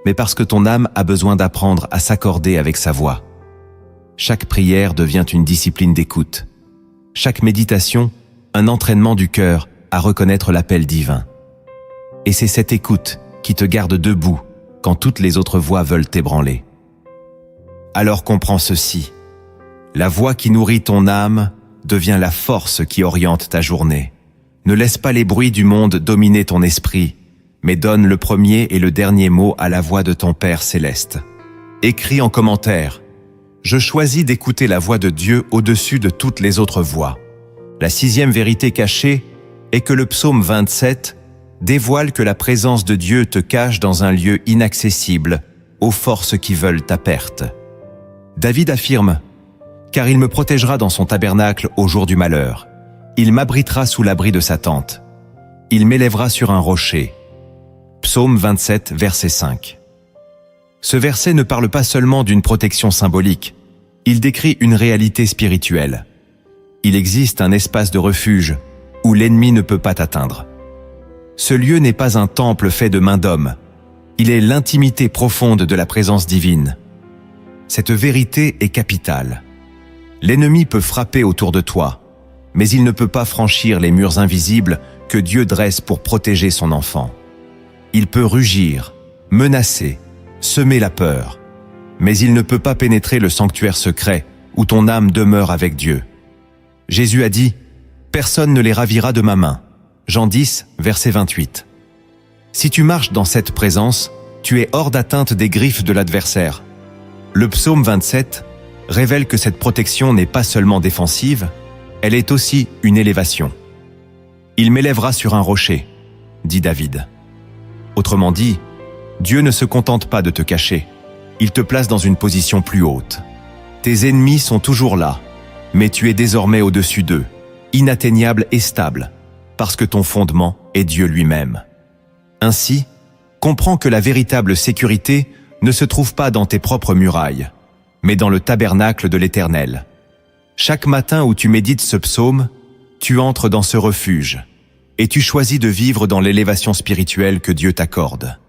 mais parce que ton âme a besoin d'apprendre à s'accorder avec sa voix. Chaque prière devient une discipline d'écoute. Chaque méditation, un entraînement du cœur à reconnaître l'appel divin. Et c'est cette écoute qui te garde debout quand toutes les autres voix veulent t'ébranler. Alors comprends ceci. La voix qui nourrit ton âme devient la force qui oriente ta journée. Ne laisse pas les bruits du monde dominer ton esprit, mais donne le premier et le dernier mot à la voix de ton Père céleste. Écris en commentaire « Je choisis d'écouter la voix de Dieu au-dessus de toutes les autres voix ». La 6e vérité cachée est que le psaume 27 dévoile que la présence de Dieu te cache dans un lieu inaccessible aux forces qui veulent ta perte. David affirme « Car il me protégera dans son tabernacle au jour du malheur. Il m'abritera sous l'abri de sa tente. Il m'élèvera sur un rocher. » Psaume 27, verset 5. Ce verset ne parle pas seulement d'une protection symbolique, il décrit une réalité spirituelle. Il existe un espace de refuge où l'ennemi ne peut pas t'atteindre. Ce lieu n'est pas un temple fait de mains d'homme, il est l'intimité profonde de la présence divine. Cette vérité est capitale. L'ennemi peut frapper autour de toi, mais il ne peut pas franchir les murs invisibles que Dieu dresse pour protéger son enfant. Il peut rugir, menacer, semer la peur, mais il ne peut pas pénétrer le sanctuaire secret où ton âme demeure avec Dieu. Jésus a dit « Personne ne les ravira de ma main ». Jean 10, verset 28. Si tu marches dans cette présence, tu es hors d'atteinte des griffes de l'adversaire. Le psaume 27 révèle que cette protection n'est pas seulement défensive, elle est aussi une élévation. « Il m'élèvera sur un rocher », dit David. Autrement dit, Dieu ne se contente pas de te cacher, il te place dans une position plus haute. Tes ennemis sont toujours là, mais tu es désormais au-dessus d'eux, inatteignable et stable, parce que ton fondement est Dieu lui-même. Ainsi, comprends que la véritable sécurité ne se trouve pas dans tes propres murailles, mais dans le tabernacle de l'Éternel. Chaque matin où tu médites ce psaume, tu entres dans ce refuge, et tu choisis de vivre dans l'élévation spirituelle que Dieu t'accorde.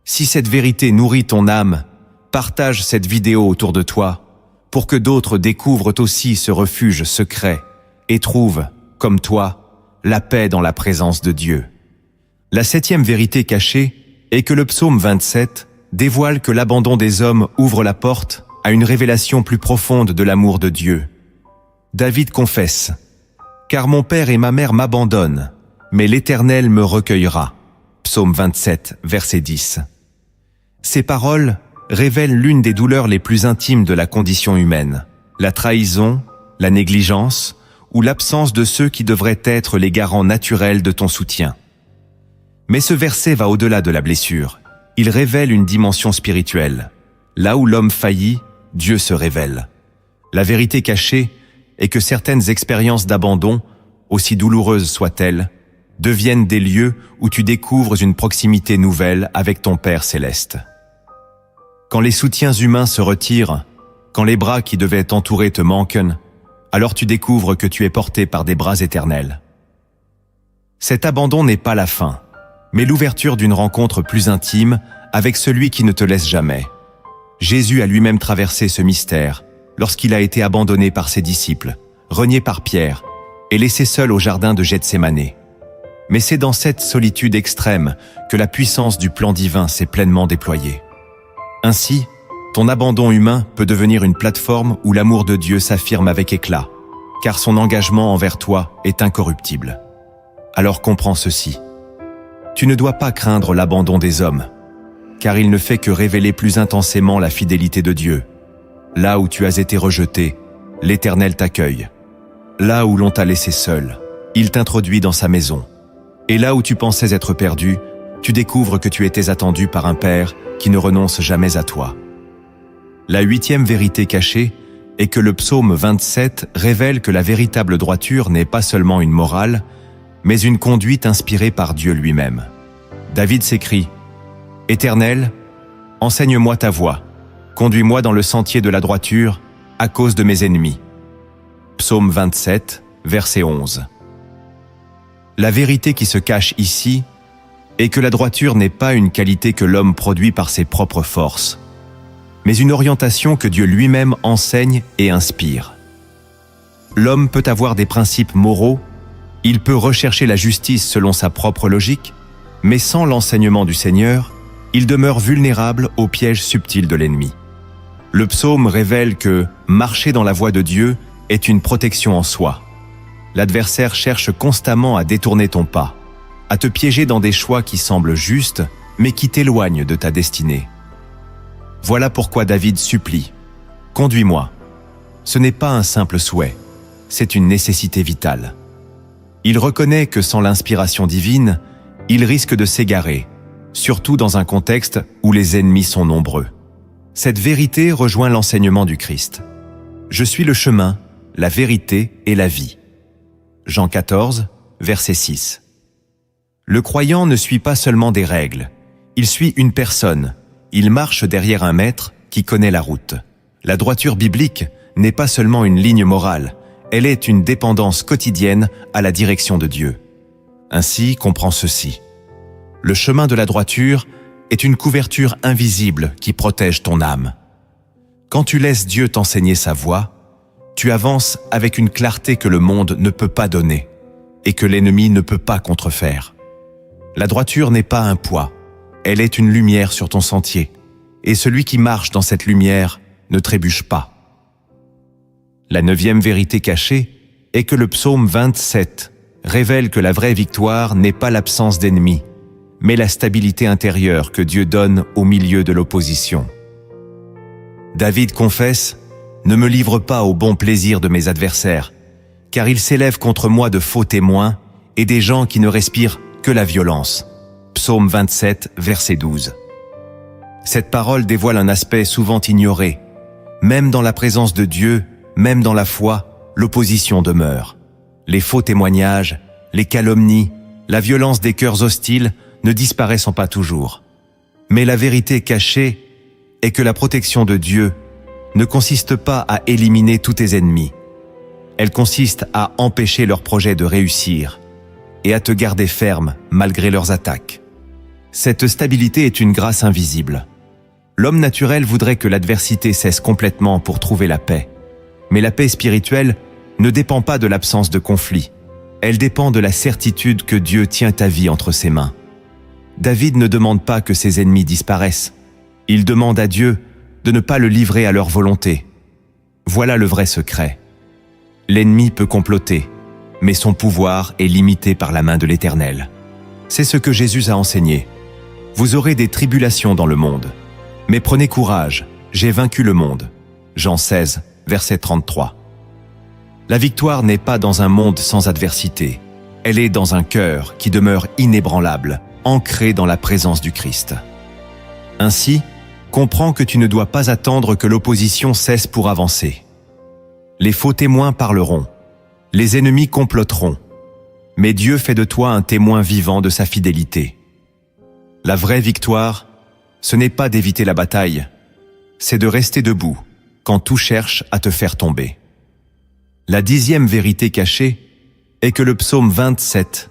Si cette vérité nourrit ton âme, partage cette vidéo autour de toi, pour que d'autres découvrent aussi ce refuge secret et trouvent, comme toi, la paix dans la présence de Dieu. La 7e vérité cachée est que le psaume 27 dévoile que l'abandon des hommes ouvre la porte à une révélation plus profonde de l'amour de Dieu. David confesse « Car mon père et ma mère m'abandonnent, mais l'Éternel me recueillera » Psaume 27, verset 10. Ces paroles révèlent l'une des douleurs les plus intimes de la condition humaine, la trahison, la négligence ou l'absence de ceux qui devraient être les garants naturels de ton soutien. Mais ce verset va au-delà de la blessure. Il révèle une dimension spirituelle. Là où l'homme faillit, Dieu se révèle. La vérité cachée est que certaines expériences d'abandon, aussi douloureuses soient-elles, deviennent des lieux où tu découvres une proximité nouvelle avec ton Père céleste. Quand les soutiens humains se retirent, quand les bras qui devaient t'entourer te manquent, alors tu découvres que tu es porté par des bras éternels. Cet abandon n'est pas la fin, mais l'ouverture d'une rencontre plus intime avec celui qui ne te laisse jamais. Jésus a lui-même traversé ce mystère lorsqu'il a été abandonné par ses disciples, renié par Pierre et laissé seul au jardin de Gethsémanée. Mais c'est dans cette solitude extrême que la puissance du plan divin s'est pleinement déployée. Ainsi, ton abandon humain peut devenir une plateforme où l'amour de Dieu s'affirme avec éclat, car son engagement envers toi est incorruptible. Alors comprends ceci. Tu ne dois pas craindre l'abandon des hommes, car il ne fait que révéler plus intensément la fidélité de Dieu. Là où tu as été rejeté, l'Éternel t'accueille. Là où l'on t'a laissé seul, il t'introduit dans sa maison. Et là où tu pensais être perdu, tu découvres que tu étais attendu par un Père qui ne renonce jamais à toi. La 8e vérité cachée et que le psaume 27 révèle que la véritable droiture n'est pas seulement une morale, mais une conduite inspirée par Dieu lui-même. David s'écrie « Éternel, enseigne-moi ta voie, conduis-moi dans le sentier de la droiture à cause de mes ennemis. » Psaume 27, verset 11. La vérité qui se cache ici est que la droiture n'est pas une qualité que l'homme produit par ses propres forces, mais une orientation que Dieu lui-même enseigne et inspire. L'homme peut avoir des principes moraux, il peut rechercher la justice selon sa propre logique, mais sans l'enseignement du Seigneur, il demeure vulnérable aux pièges subtils de l'ennemi. Le psaume révèle que marcher dans la voie de Dieu est une protection en soi. L'adversaire cherche constamment à détourner ton pas, à te piéger dans des choix qui semblent justes, mais qui t'éloignent de ta destinée. Voilà pourquoi David supplie « Conduis-moi ». Ce n'est pas un simple souhait, c'est une nécessité vitale. Il reconnaît que sans l'inspiration divine, il risque de s'égarer, surtout dans un contexte où les ennemis sont nombreux. Cette vérité rejoint l'enseignement du Christ. « Je suis le chemin, la vérité et la vie ». Jean 14, verset 6. Le croyant ne suit pas seulement des règles, il suit une personne, il marche derrière un maître qui connaît la route. La droiture biblique n'est pas seulement une ligne morale, elle est une dépendance quotidienne à la direction de Dieu. Ainsi, comprends ceci. Le chemin de la droiture est une couverture invisible qui protège ton âme. Quand tu laisses Dieu t'enseigner sa voie, tu avances avec une clarté que le monde ne peut pas donner et que l'ennemi ne peut pas contrefaire. La droiture n'est pas un poids, elle est une lumière sur ton sentier, et celui qui marche dans cette lumière ne trébuche pas. La 9e vérité cachée est que le psaume 27 révèle que la vraie victoire n'est pas l'absence d'ennemis, mais la stabilité intérieure que Dieu donne au milieu de l'opposition. David confesse « Ne me livre pas au bon plaisir de mes adversaires, car ils s'élèvent contre moi de faux témoins et des gens qui ne respirent que la violence. » Psaume 27, verset 12. Cette parole dévoile un aspect souvent ignoré. Même dans la présence de Dieu, même dans la foi, l'opposition demeure. Les faux témoignages, les calomnies, la violence des cœurs hostiles ne disparaissent pas toujours. Mais la vérité cachée est que la protection de Dieu ne consiste pas à éliminer tous tes ennemis. Elle consiste à empêcher leurs projets de réussir et à te garder ferme malgré leurs attaques. Cette stabilité est une grâce invisible. L'homme naturel voudrait que l'adversité cesse complètement pour trouver la paix. Mais la paix spirituelle ne dépend pas de l'absence de conflit. Elle dépend de la certitude que Dieu tient ta vie entre ses mains. David ne demande pas que ses ennemis disparaissent. Il demande à Dieu de ne pas le livrer à leur volonté. Voilà le vrai secret. L'ennemi peut comploter, mais son pouvoir est limité par la main de l'Éternel. C'est ce que Jésus a enseigné. Vous aurez des tribulations dans le monde, mais prenez courage, j'ai vaincu le monde. Jean 16, verset 33. La victoire n'est pas dans un monde sans adversité. Elle est dans un cœur qui demeure inébranlable, ancré dans la présence du Christ. Ainsi, comprends que tu ne dois pas attendre que l'opposition cesse pour avancer. Les faux témoins parleront, les ennemis comploteront, mais Dieu fait de toi un témoin vivant de sa fidélité. La vraie victoire, ce n'est pas d'éviter la bataille, c'est de rester debout quand tout cherche à te faire tomber. La 10e vérité cachée est que le psaume 27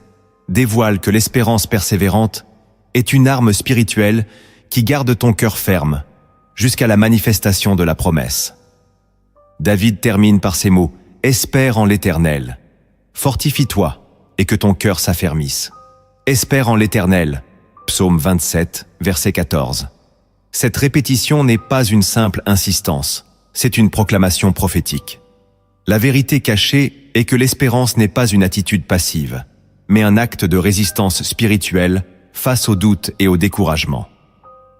dévoile que l'espérance persévérante est une arme spirituelle qui garde ton cœur ferme jusqu'à la manifestation de la promesse. David termine par ces mots « Espère en l'Éternel. Fortifie-toi et que ton cœur s'affermisse. Espère en l'Éternel. » Psaume 27, verset 14. Cette répétition n'est pas une simple insistance, c'est une proclamation prophétique. La vérité cachée est que l'espérance n'est pas une attitude passive, mais un acte de résistance spirituelle face aux doutes et au découragement.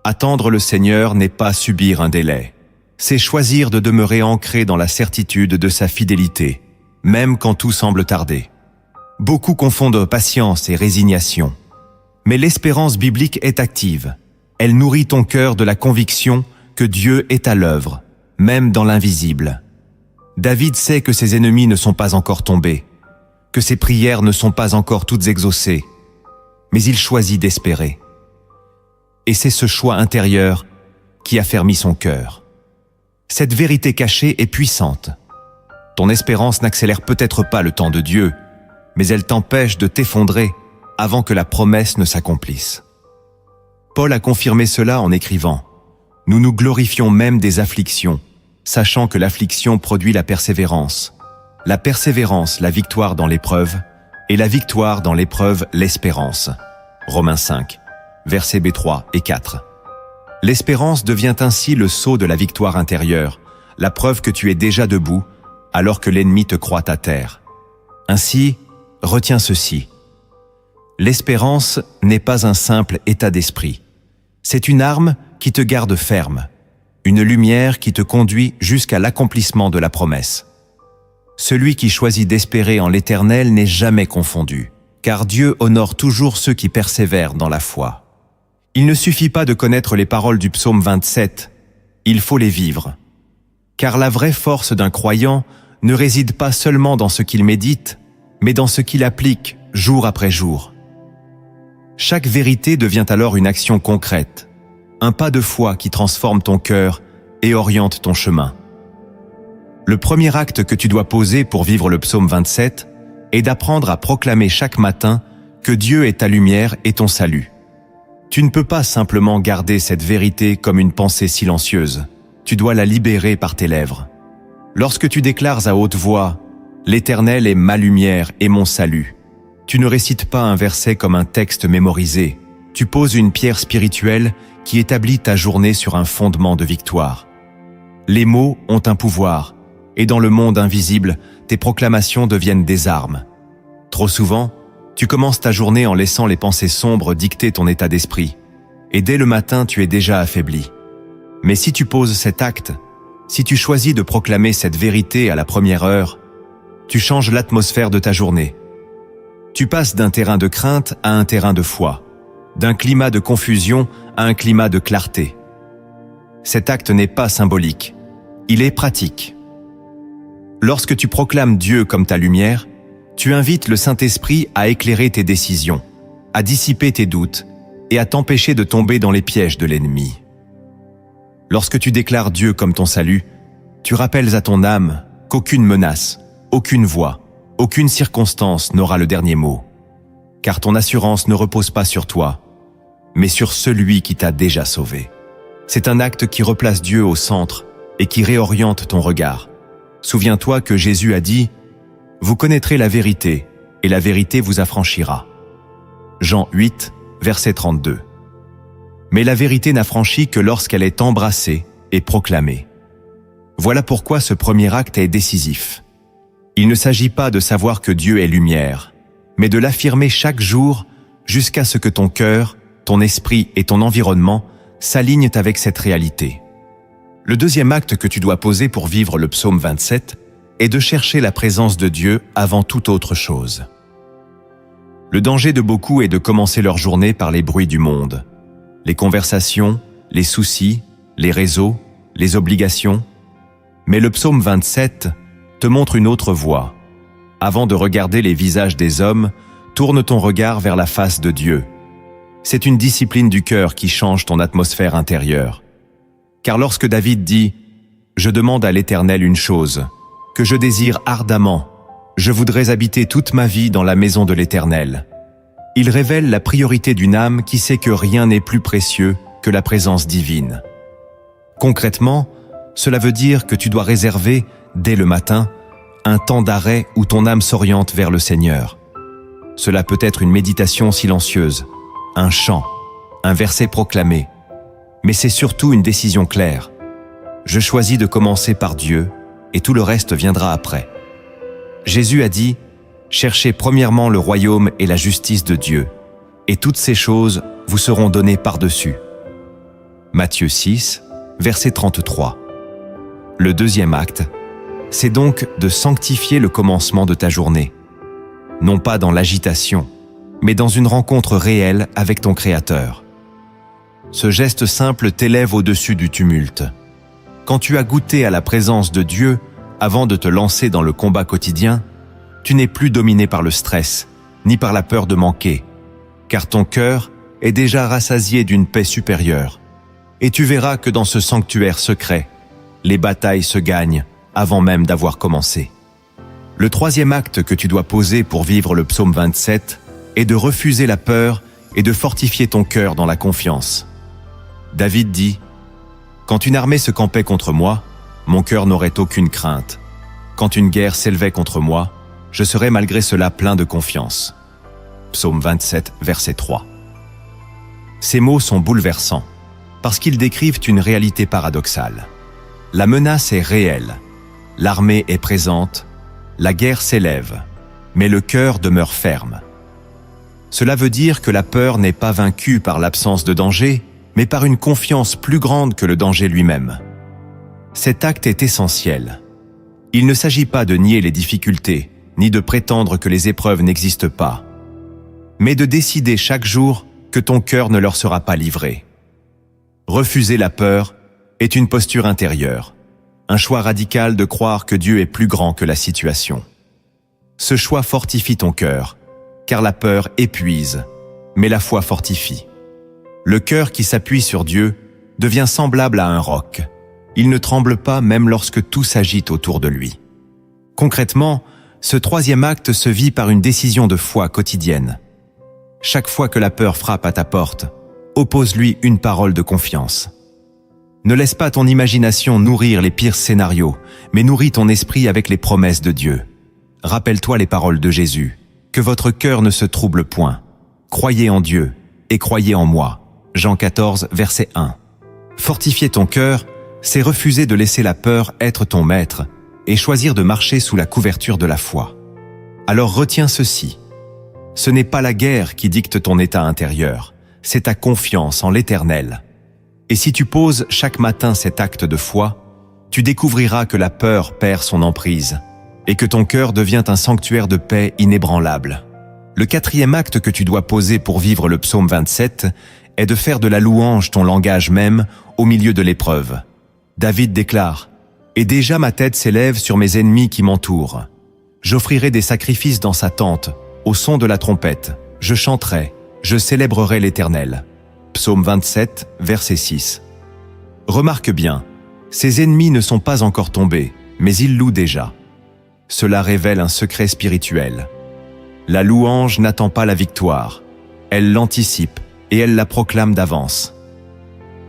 Attendre le Seigneur n'est pas subir un délai, c'est choisir de demeurer ancré dans la certitude de sa fidélité, même quand tout semble tarder. Beaucoup confondent patience et résignation, mais l'espérance biblique est active. Elle nourrit ton cœur de la conviction que Dieu est à l'œuvre, même dans l'invisible. David sait que ses ennemis ne sont pas encore tombés, que ses prières ne sont pas encore toutes exaucées, mais il choisit d'espérer. Et c'est ce choix intérieur qui affermit son cœur. Cette vérité cachée est puissante. Ton espérance n'accélère peut-être pas le temps de Dieu, mais elle t'empêche de t'effondrer avant que la promesse ne s'accomplisse. Paul a confirmé cela en écrivant « Nous nous glorifions même des afflictions, sachant que l'affliction produit la persévérance. La persévérance, la victoire dans l'épreuve, et la victoire dans l'épreuve, l'espérance. » Romains 5, versets B3 et 4. L'espérance devient ainsi le sceau de la victoire intérieure, la preuve que tu es déjà debout, alors que l'ennemi te croit à terre. Ainsi, retiens ceci. L'espérance n'est pas un simple état d'esprit. C'est une arme qui te garde ferme, une lumière qui te conduit jusqu'à l'accomplissement de la promesse. Celui qui choisit d'espérer en l'Éternel n'est jamais confondu, car Dieu honore toujours ceux qui persévèrent dans la foi. Il ne suffit pas de connaître les paroles du psaume 27, il faut les vivre. Car la vraie force d'un croyant ne réside pas seulement dans ce qu'il médite, mais dans ce qu'il applique jour après jour. Chaque vérité devient alors une action concrète, un pas de foi qui transforme ton cœur et oriente ton chemin. Le premier acte que tu dois poser pour vivre le psaume 27 est d'apprendre à proclamer chaque matin que Dieu est ta lumière et ton salut. Tu ne peux pas simplement garder cette vérité comme une pensée silencieuse. Tu dois la libérer par tes lèvres. Lorsque tu déclares à haute voix « L'Éternel est ma lumière et mon salut », tu ne récites pas un verset comme un texte mémorisé. Tu poses une pierre spirituelle qui établit ta journée sur un fondement de victoire. Les mots ont un pouvoir, et dans le monde invisible, tes proclamations deviennent des armes. Trop souvent, tu commences ta journée en laissant les pensées sombres dicter ton état d'esprit, et dès le matin tu es déjà affaibli. Mais si tu poses cet acte, si tu choisis de proclamer cette vérité à la première heure, tu changes l'atmosphère de ta journée. Tu passes d'un terrain de crainte à un terrain de foi, d'un climat de confusion à un climat de clarté. Cet acte n'est pas symbolique, il est pratique. Lorsque tu proclames Dieu comme ta lumière, tu invites le Saint-Esprit à éclairer tes décisions, à dissiper tes doutes et à t'empêcher de tomber dans les pièges de l'ennemi. Lorsque tu déclares Dieu comme ton salut, tu rappelles à ton âme qu'aucune menace, aucune voix, aucune circonstance n'aura le dernier mot, car ton assurance ne repose pas sur toi, mais sur celui qui t'a déjà sauvé. C'est un acte qui replace Dieu au centre et qui réoriente ton regard. Souviens-toi que Jésus a dit « Vous connaîtrez la vérité, et la vérité vous affranchira. » Jean 8, verset 32. Mais la vérité n'affranchit que lorsqu'elle est embrassée et proclamée. Voilà pourquoi ce premier acte est décisif. Il ne s'agit pas de savoir que Dieu est lumière, mais de l'affirmer chaque jour jusqu'à ce que ton cœur, ton esprit et ton environnement s'alignent avec cette réalité. Le deuxième acte que tu dois poser pour vivre le psaume 27 est de chercher la présence de Dieu avant toute autre chose. Le danger de beaucoup est de commencer leur journée par les bruits du monde. Les conversations, les soucis, les réseaux, les obligations. Mais le psaume 27 te montre une autre voie. Avant de regarder les visages des hommes, tourne ton regard vers la face de Dieu. C'est une discipline du cœur qui change ton atmosphère intérieure. Car lorsque David dit « Je demande à l'Éternel une chose, que je désire ardemment, je voudrais habiter toute ma vie dans la maison de l'Éternel », il révèle la priorité d'une âme qui sait que rien n'est plus précieux que la présence divine. Concrètement, cela veut dire que tu dois réserver, dès le matin, un temps d'arrêt où ton âme s'oriente vers le Seigneur. Cela peut être une méditation silencieuse, un chant, un verset proclamé, mais c'est surtout une décision claire. Je choisis de commencer par Dieu et tout le reste viendra après. Jésus a dit « Cherchez premièrement le royaume et la justice de Dieu, et toutes ces choses vous seront données par-dessus. » Matthieu 6, verset 33. Le deuxième acte, c'est donc de sanctifier le commencement de ta journée. Non pas dans l'agitation, mais dans une rencontre réelle avec ton Créateur. Ce geste simple t'élève au-dessus du tumulte. Quand tu as goûté à la présence de Dieu, avant de te lancer dans le combat quotidien, tu n'es plus dominé par le stress, ni par la peur de manquer, car ton cœur est déjà rassasié d'une paix supérieure. Et tu verras que dans ce sanctuaire secret, les batailles se gagnent avant même d'avoir commencé. Le troisième acte que tu dois poser pour vivre le psaume 27 est de refuser la peur et de fortifier ton cœur dans la confiance. David dit « Quand une armée se campait contre moi, mon cœur n'aurait aucune crainte. Quand une guerre s'élevait contre moi, je serais malgré cela plein de confiance. » Psaume 27, verset 3. Ces mots sont bouleversants, parce qu'ils décrivent une réalité paradoxale. La menace est réelle, l'armée est présente, la guerre s'élève, mais le cœur demeure ferme. Cela veut dire que la peur n'est pas vaincue par l'absence de danger, mais par une confiance plus grande que le danger lui-même. Cet acte est essentiel. Il ne s'agit pas de nier les difficultés, ni de prétendre que les épreuves n'existent pas, mais de décider chaque jour que ton cœur ne leur sera pas livré. Refuser la peur est une posture intérieure, un choix radical de croire que Dieu est plus grand que la situation. Ce choix fortifie ton cœur, car la peur épuise, mais la foi fortifie. Le cœur qui s'appuie sur Dieu devient semblable à un roc. Il ne tremble pas même lorsque tout s'agite autour de lui. Concrètement, ce troisième acte se vit par une décision de foi quotidienne. Chaque fois que la peur frappe à ta porte, oppose-lui une parole de confiance. Ne laisse pas ton imagination nourrir les pires scénarios, mais nourris ton esprit avec les promesses de Dieu. Rappelle-toi les paroles de Jésus, que votre cœur ne se trouble point. Croyez en Dieu et croyez en moi. Jean 14, verset 1. Fortifier ton cœur, c'est refuser de laisser la peur être ton maître et choisir de marcher sous la couverture de la foi. Alors retiens ceci. Ce n'est pas la guerre qui dicte ton état intérieur, c'est ta confiance en l'Éternel. Et si tu poses chaque matin cet acte de foi, tu découvriras que la peur perd son emprise et que ton cœur devient un sanctuaire de paix inébranlable. Le quatrième acte que tu dois poser pour vivre le psaume 27 est de faire de la louange ton langage même au milieu de l'épreuve. David déclare « Et déjà ma tête s'élève sur mes ennemis qui m'entourent. J'offrirai des sacrifices dans sa tente, au son de la trompette. Je chanterai, je célébrerai l'Éternel. » Psaume 27, verset 6. Remarque bien, ses ennemis ne sont pas encore tombés, mais ils louent déjà. Cela révèle un secret spirituel. La louange n'attend pas la victoire, elle l'anticipe et elle la proclame d'avance.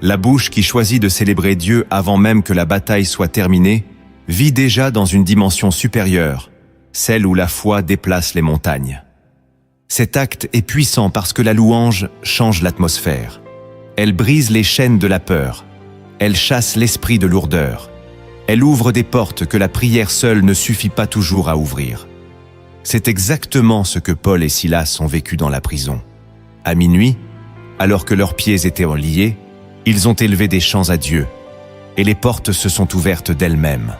La bouche qui choisit de célébrer Dieu avant même que la bataille soit terminée vit déjà dans une dimension supérieure, celle où la foi déplace les montagnes. Cet acte est puissant parce que la louange change l'atmosphère. Elle brise les chaînes de la peur. Elle chasse l'esprit de lourdeur. Elle ouvre des portes que la prière seule ne suffit pas toujours à ouvrir. C'est exactement ce que Paul et Silas ont vécu dans la prison. À minuit, alors que leurs pieds étaient liés, ils ont élevé des chants à Dieu, et les portes se sont ouvertes d'elles-mêmes.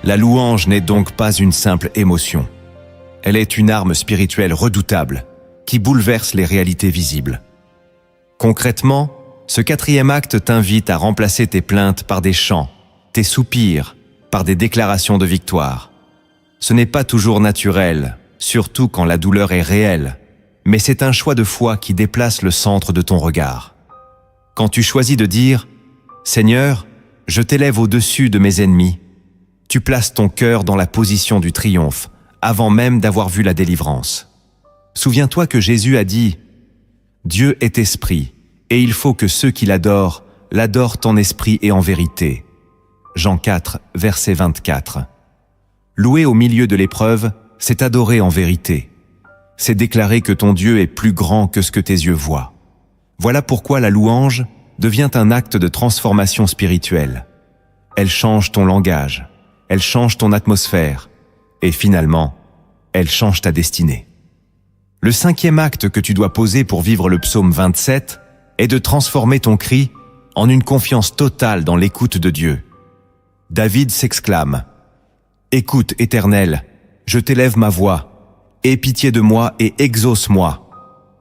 La louange n'est donc pas une simple émotion. Elle est une arme spirituelle redoutable qui bouleverse les réalités visibles. Concrètement, ce quatrième acte t'invite à remplacer tes plaintes par des chants, tes soupirs par des déclarations de victoire. Ce n'est pas toujours naturel, surtout quand la douleur est réelle, mais c'est un choix de foi qui déplace le centre de ton regard. Quand tu choisis de dire « Seigneur, je t'élève au-dessus de mes ennemis », tu places ton cœur dans la position du triomphe, avant même d'avoir vu la délivrance. Souviens-toi que Jésus a dit « Dieu est esprit, et il faut que ceux qui l'adorent en esprit et en vérité. » Jean 4, verset 24. Louer au milieu de l'épreuve, c'est adorer en vérité. C'est déclarer que ton Dieu est plus grand que ce que tes yeux voient. Voilà pourquoi la louange devient un acte de transformation spirituelle. Elle change ton langage, elle change ton atmosphère, et finalement, elle change ta destinée. Le cinquième acte que tu dois poser pour vivre le psaume 27 est de transformer ton cri en une confiance totale dans l'écoute de Dieu. David s'exclame « Écoute, Éternel, je t'élève ma voix, aie pitié de moi et exauce-moi. »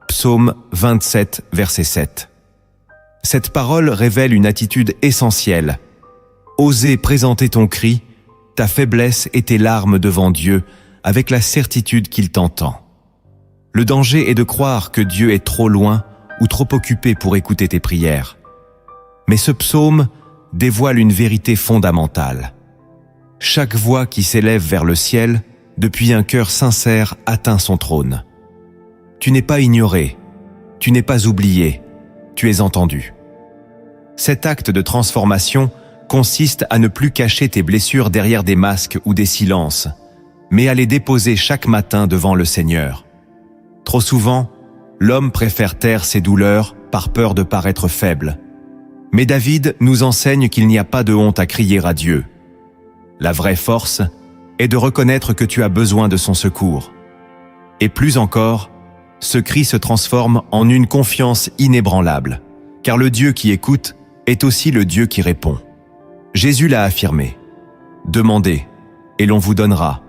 Psaume 27, verset 7. Cette parole révèle une attitude essentielle. Oser présenter ton cri ta faiblesse et tes larmes devant Dieu avec la certitude qu'il t'entend. Le danger est de croire que Dieu est trop loin ou trop occupé pour écouter tes prières. Mais ce psaume dévoile une vérité fondamentale. Chaque voix qui s'élève vers le ciel, depuis un cœur sincère, atteint son trône. Tu n'es pas ignoré, tu n'es pas oublié, tu es entendu. Cet acte de transformation consiste à ne plus cacher tes blessures derrière des masques ou des silences, mais à les déposer chaque matin devant le Seigneur. Trop souvent, l'homme préfère taire ses douleurs par peur de paraître faible. Mais David nous enseigne qu'il n'y a pas de honte à crier à Dieu. La vraie force est de reconnaître que tu as besoin de son secours. Et plus encore, ce cri se transforme en une confiance inébranlable, car le Dieu qui écoute est aussi le Dieu qui répond. Jésus l'a affirmé. Demandez, et l'on vous donnera.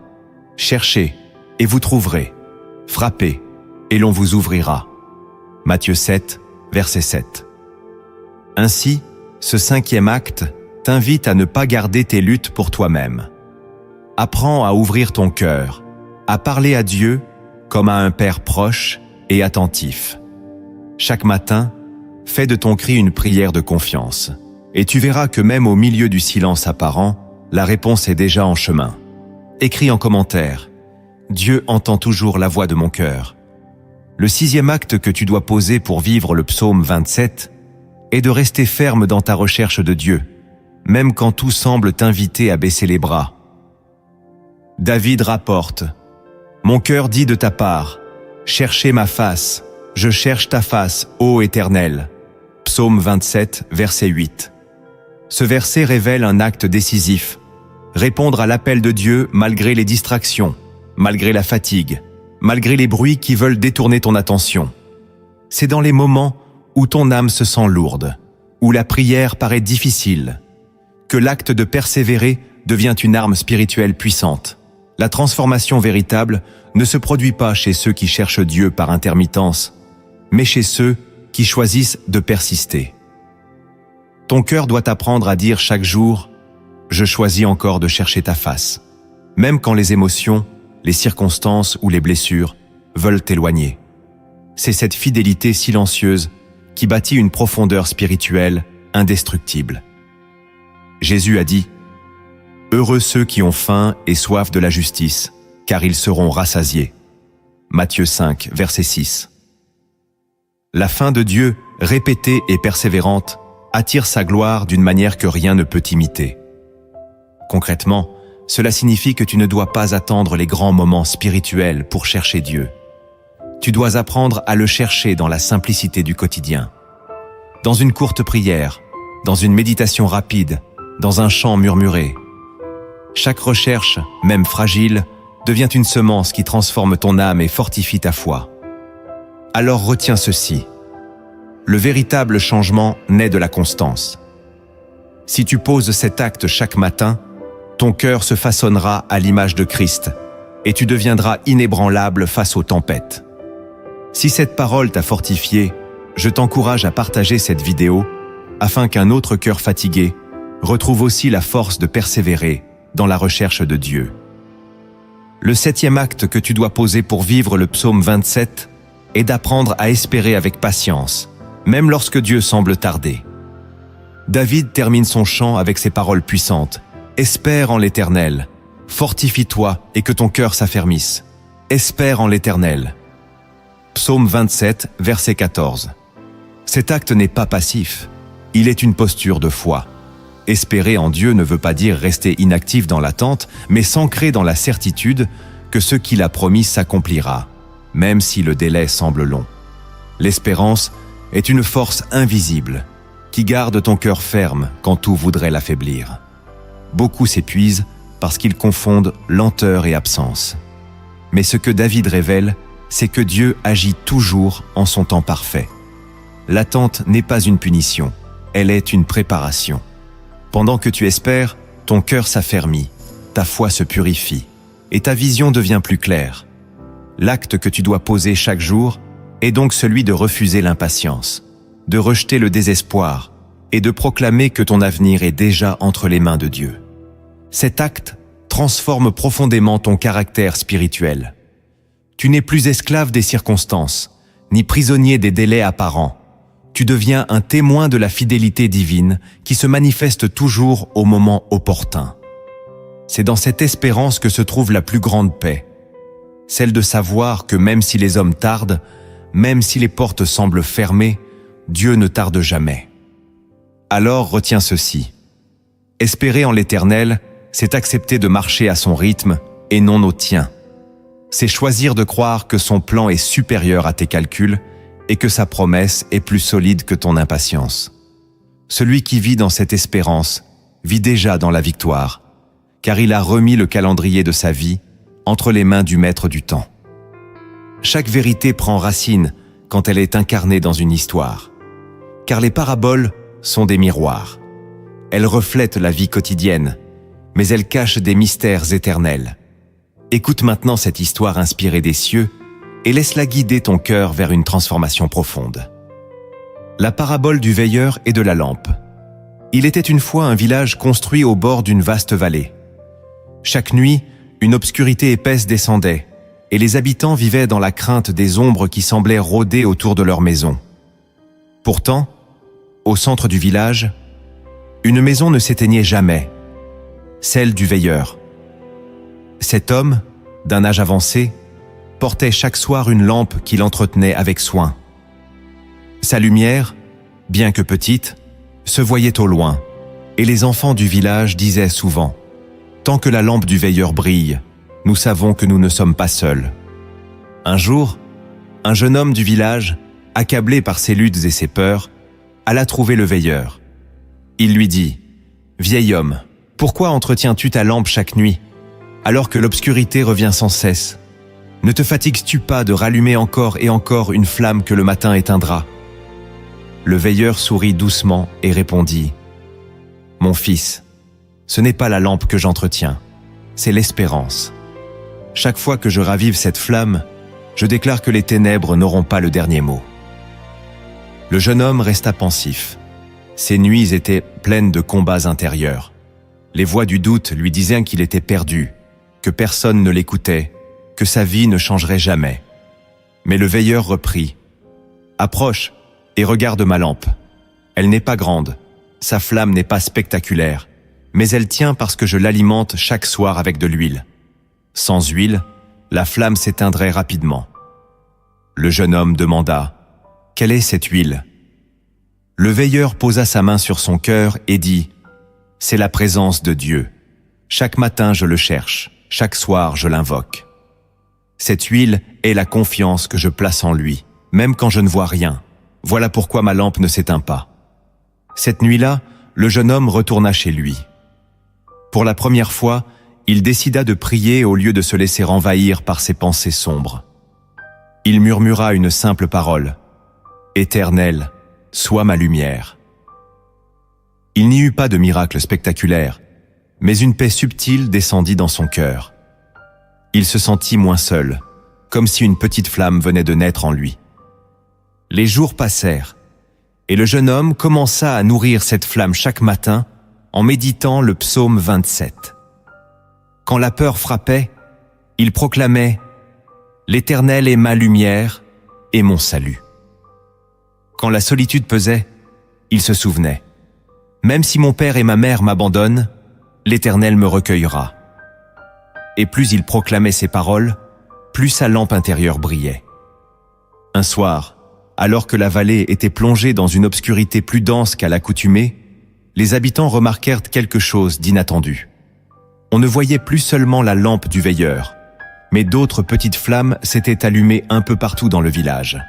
Cherchez, et vous trouverez. Frappez, et l'on vous ouvrira. Matthieu 7, verset 7. Ainsi, ce 5e acte t'invite à ne pas garder tes luttes pour toi-même. Apprends à ouvrir ton cœur, à parler à Dieu comme à un Père proche et attentif. Chaque matin, fais de ton cri une prière de confiance, et tu verras que même au milieu du silence apparent, la réponse est déjà en chemin. Écris en commentaire « Dieu entend toujours la voix de mon cœur ». Le 6e acte que tu dois poser pour vivre le psaume 27 est de rester ferme dans ta recherche de Dieu, même quand tout semble t'inviter à baisser les bras. David rapporte « Mon cœur dit de ta part, cherchez ma face, je cherche ta face, ô Éternel ». Psaume 27, verset 8. Ce verset révèle un acte décisif, répondre à l'appel de Dieu malgré les distractions, malgré la fatigue, malgré les bruits qui veulent détourner ton attention. C'est dans les moments où ton âme se sent lourde, où la prière paraît difficile, que l'acte de persévérer devient une arme spirituelle puissante. La transformation véritable ne se produit pas chez ceux qui cherchent Dieu par intermittence, mais chez ceux qui choisissent de persister. Ton cœur doit apprendre à dire chaque jour « Je choisis encore de chercher ta face », même quand les émotions, les circonstances ou les blessures veulent t'éloigner. C'est cette fidélité silencieuse qui bâtit une profondeur spirituelle indestructible. Jésus a dit « Heureux ceux qui ont faim et soif de la justice, car ils seront rassasiés. » Matthieu 5, verset 6. La faim de Dieu, répétée et persévérante, attire sa gloire d'une manière que rien ne peut imiter. Concrètement, cela signifie que tu ne dois pas attendre les grands moments spirituels pour chercher Dieu. Tu dois apprendre à le chercher dans la simplicité du quotidien. Dans une courte prière, dans une méditation rapide, dans un chant murmuré. Chaque recherche, même fragile, devient une semence qui transforme ton âme et fortifie ta foi. Alors retiens ceci. Le véritable changement naît de la constance. Si tu poses cet acte chaque matin, ton cœur se façonnera à l'image de Christ et tu deviendras inébranlable face aux tempêtes. Si cette parole t'a fortifié, je t'encourage à partager cette vidéo afin qu'un autre cœur fatigué retrouve aussi la force de persévérer dans la recherche de Dieu. Le 7e acte que tu dois poser pour vivre le psaume 27 est d'apprendre à espérer avec patience, même lorsque Dieu semble tarder. David termine son chant avec ces paroles puissantes. « Espère en l'Éternel, fortifie-toi et que ton cœur s'affermisse. Espère en l'Éternel. » Psaume 27, verset 14. Cet acte n'est pas passif, il est une posture de foi. Espérer en Dieu ne veut pas dire rester inactif dans l'attente, mais s'ancrer dans la certitude que ce qu'il a promis s'accomplira, même si le délai semble long. L'espérance est une force invisible qui garde ton cœur ferme quand tout voudrait l'affaiblir. Beaucoup s'épuisent parce qu'ils confondent lenteur et absence. Mais ce que David révèle, c'est que Dieu agit toujours en son temps parfait. L'attente n'est pas une punition, elle est une préparation. Pendant que tu espères, ton cœur s'affermit, ta foi se purifie et ta vision devient plus claire. L'acte que tu dois poser chaque jour est donc celui de refuser l'impatience, de rejeter le désespoir et de proclamer que ton avenir est déjà entre les mains de Dieu. Cet acte transforme profondément ton caractère spirituel. Tu n'es plus esclave des circonstances, ni prisonnier des délais apparents. Tu deviens un témoin de la fidélité divine qui se manifeste toujours au moment opportun. C'est dans cette espérance que se trouve la plus grande paix, celle de savoir que même si les hommes tardent, même si les portes semblent fermées, Dieu ne tarde jamais. Alors retiens ceci. Espérer en l'Éternel, c'est accepter de marcher à son rythme et non au tien. C'est choisir de croire que son plan est supérieur à tes calculs et que sa promesse est plus solide que ton impatience. Celui qui vit dans cette espérance vit déjà dans la victoire, car il a remis le calendrier de sa vie entre les mains du Maître du temps. Chaque vérité prend racine quand elle est incarnée dans une histoire, car les paraboles sont des miroirs. Elles reflètent la vie quotidienne, mais elles cachent des mystères éternels. Écoute maintenant cette histoire inspirée des cieux et laisse-la guider ton cœur vers une transformation profonde. La parabole du veilleur et de la lampe. Il était une fois un village construit au bord d'une vaste vallée. Chaque nuit, une obscurité épaisse descendait, et les habitants vivaient dans la crainte des ombres qui semblaient rôder autour de leur maison. Pourtant, au centre du village, une maison ne s'éteignait jamais, celle du veilleur. Cet homme, d'un âge avancé, portait chaque soir une lampe qu'il entretenait avec soin. Sa lumière, bien que petite, se voyait au loin, et les enfants du village disaient souvent « Tant que la lampe du veilleur brille, nous savons que nous ne sommes pas seuls. » Un jour, un jeune homme du village, accablé par ses luttes et ses peurs, alla trouver le veilleur. Il lui dit « Vieil homme, pourquoi entretiens-tu ta lampe chaque nuit, alors que l'obscurité revient sans cesse? Ne te fatigues-tu pas de rallumer encore et encore une flamme que le matin éteindra ?» Le veilleur sourit doucement et répondit « Mon fils, ce n'est pas la lampe que j'entretiens, c'est l'espérance. Chaque fois que je ravive cette flamme, je déclare que les ténèbres n'auront pas le dernier mot. » Le jeune homme resta pensif. Ses nuits étaient pleines de combats intérieurs. Les voix du doute lui disaient qu'il était perdu, que personne ne l'écoutait, que sa vie ne changerait jamais. Mais le veilleur reprit « Approche et regarde ma lampe. Elle n'est pas grande, sa flamme n'est pas spectaculaire, mais elle tient parce que je l'alimente chaque soir avec de l'huile. Sans huile, la flamme s'éteindrait rapidement. » Le jeune homme demanda « Quelle est cette huile ?» Le veilleur posa sa main sur son cœur et dit « C'est la présence de Dieu. Chaque matin je le cherche, chaque soir je l'invoque. Cette huile est la confiance que je place en lui, même quand je ne vois rien. Voilà pourquoi ma lampe ne s'éteint pas. » Cette nuit-là, le jeune homme retourna chez lui. Pour la première fois, il décida de prier au lieu de se laisser envahir par ses pensées sombres. Il murmura une simple parole « Éternel, sois ma lumière. » Il n'y eut pas de miracle spectaculaire, mais une paix subtile descendit dans son cœur. Il se sentit moins seul, comme si une petite flamme venait de naître en lui. Les jours passèrent, et le jeune homme commença à nourrir cette flamme chaque matin en méditant le psaume 27. Quand la peur frappait, il proclamait « L'Éternel est ma lumière et mon salut. » Quand la solitude pesait, il se souvenait « Même si mon père et ma mère m'abandonnent, l'Éternel me recueillera. » Et plus il proclamait ces paroles, plus sa lampe intérieure brillait. Un soir, alors que la vallée était plongée dans une obscurité plus dense qu'à l'accoutumée, les habitants remarquèrent quelque chose d'inattendu. On ne voyait plus seulement la lampe du veilleur, mais d'autres petites flammes s'étaient allumées un peu partout dans le village.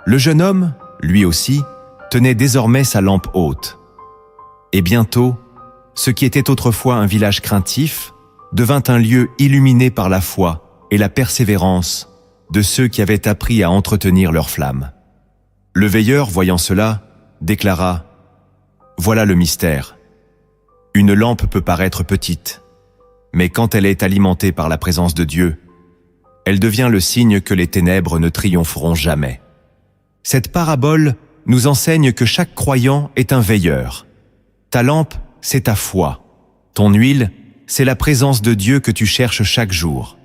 Le jeune homme, lui aussi, tenait désormais sa lampe haute. Et bientôt, ce qui était autrefois un village craintif devint un lieu illuminé par la foi et la persévérance de ceux qui avaient appris à entretenir leur flamme. Le veilleur, voyant cela, déclara « Voilà le mystère. Une lampe peut paraître petite, mais quand elle est alimentée par la présence de Dieu, elle devient le signe que les ténèbres ne triompheront jamais. » Cette parabole nous enseigne que chaque croyant est un veilleur. Ta lampe, c'est ta foi. Ton huile, c'est la présence de Dieu que tu cherches chaque jour.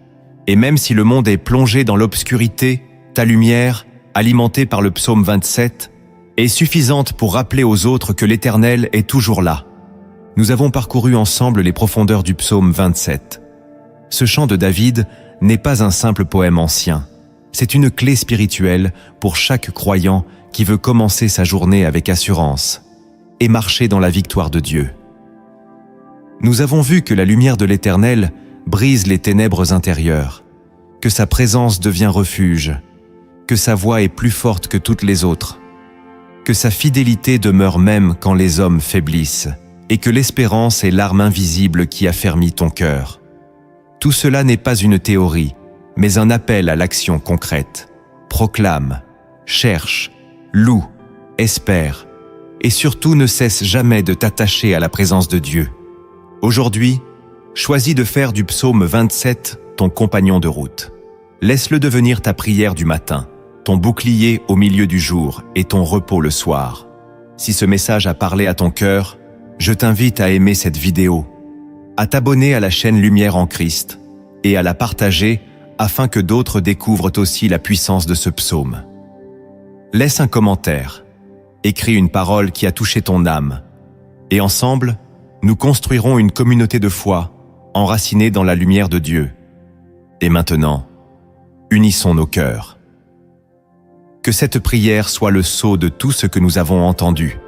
Et même si le monde est plongé dans l'obscurité, ta lumière, alimentée par le psaume 27, est suffisante pour rappeler aux autres que l'Éternel est toujours là. Nous avons parcouru ensemble les profondeurs du psaume 27. Ce chant de David n'est pas un simple poème ancien. C'est une clé spirituelle pour chaque croyant qui veut commencer sa journée avec assurance et marcher dans la victoire de Dieu. Nous avons vu que la lumière de l'Éternel brise les ténèbres intérieures, que sa présence devient refuge, que sa voix est plus forte que toutes les autres, que sa fidélité demeure même quand les hommes faiblissent, et que l'espérance est l'arme invisible qui affermit ton cœur. Tout cela n'est pas une théorie, mais un appel à l'action concrète. Proclame, cherche, loue, espère, et surtout ne cesse jamais de t'attacher à la présence de Dieu. Aujourd'hui, choisis de faire du psaume 27 ton compagnon de route. Laisse-le devenir ta prière du matin, ton bouclier au milieu du jour et ton repos le soir. Si ce message a parlé à ton cœur, je t'invite à aimer cette vidéo, à t'abonner à la chaîne Lumière en Christ et à la partager afin que d'autres découvrent aussi la puissance de ce psaume. Laisse un commentaire, écris une parole qui a touché ton âme, et ensemble, nous construirons une communauté de foi enracinée dans la lumière de Dieu. Et maintenant, unissons nos cœurs. Que cette prière soit le sceau de tout ce que nous avons entendu,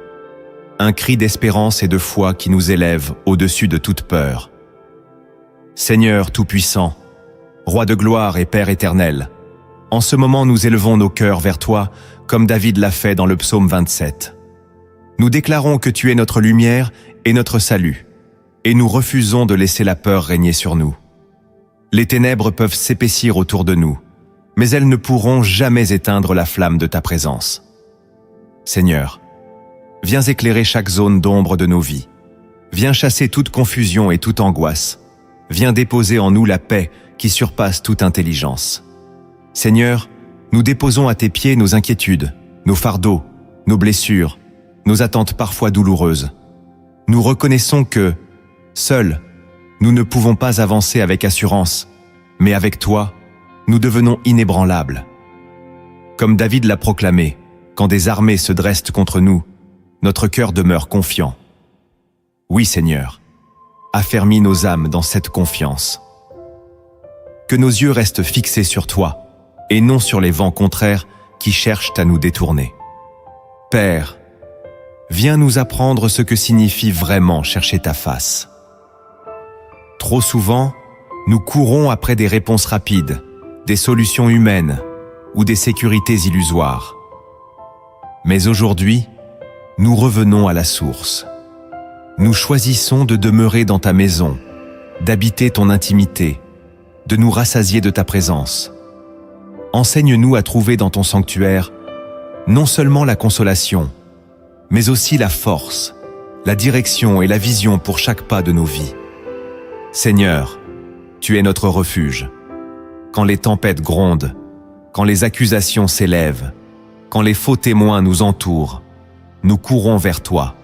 un cri d'espérance et de foi qui nous élève au-dessus de toute peur. Seigneur Tout-Puissant, Roi de gloire et Père éternel, en ce moment nous élevons nos cœurs vers toi comme David l'a fait dans le psaume 27. Nous déclarons que tu es notre lumière et notre salut, et nous refusons de laisser la peur régner sur nous. Les ténèbres peuvent s'épaissir autour de nous, mais elles ne pourront jamais éteindre la flamme de ta présence. Seigneur, viens éclairer chaque zone d'ombre de nos vies. Viens chasser toute confusion et toute angoisse. Viens déposer en nous la paix qui surpasse toute intelligence. Seigneur, nous déposons à tes pieds nos inquiétudes, nos fardeaux, nos blessures, nos attentes parfois douloureuses. Nous reconnaissons que, seuls, nous ne pouvons pas avancer avec assurance, mais avec toi, nous devenons inébranlables. Comme David l'a proclamé, quand des armées se dressent contre nous, notre cœur demeure confiant. Oui, Seigneur, affermis nos âmes dans cette confiance. Que nos yeux restent fixés sur toi, et non sur les vents contraires qui cherchent à nous détourner. Père, viens nous apprendre ce que signifie vraiment chercher ta face. Trop souvent, nous courons après des réponses rapides, des solutions humaines ou des sécurités illusoires. Mais aujourd'hui, nous revenons à la source. Nous choisissons de demeurer dans ta maison, d'habiter ton intimité, de nous rassasier de ta présence. Enseigne-nous à trouver dans ton sanctuaire non seulement la consolation, mais aussi la force, la direction et la vision pour chaque pas de nos vies. Seigneur, tu es notre refuge. Quand les tempêtes grondent, quand les accusations s'élèvent, quand les faux témoins nous entourent, nous courons vers toi.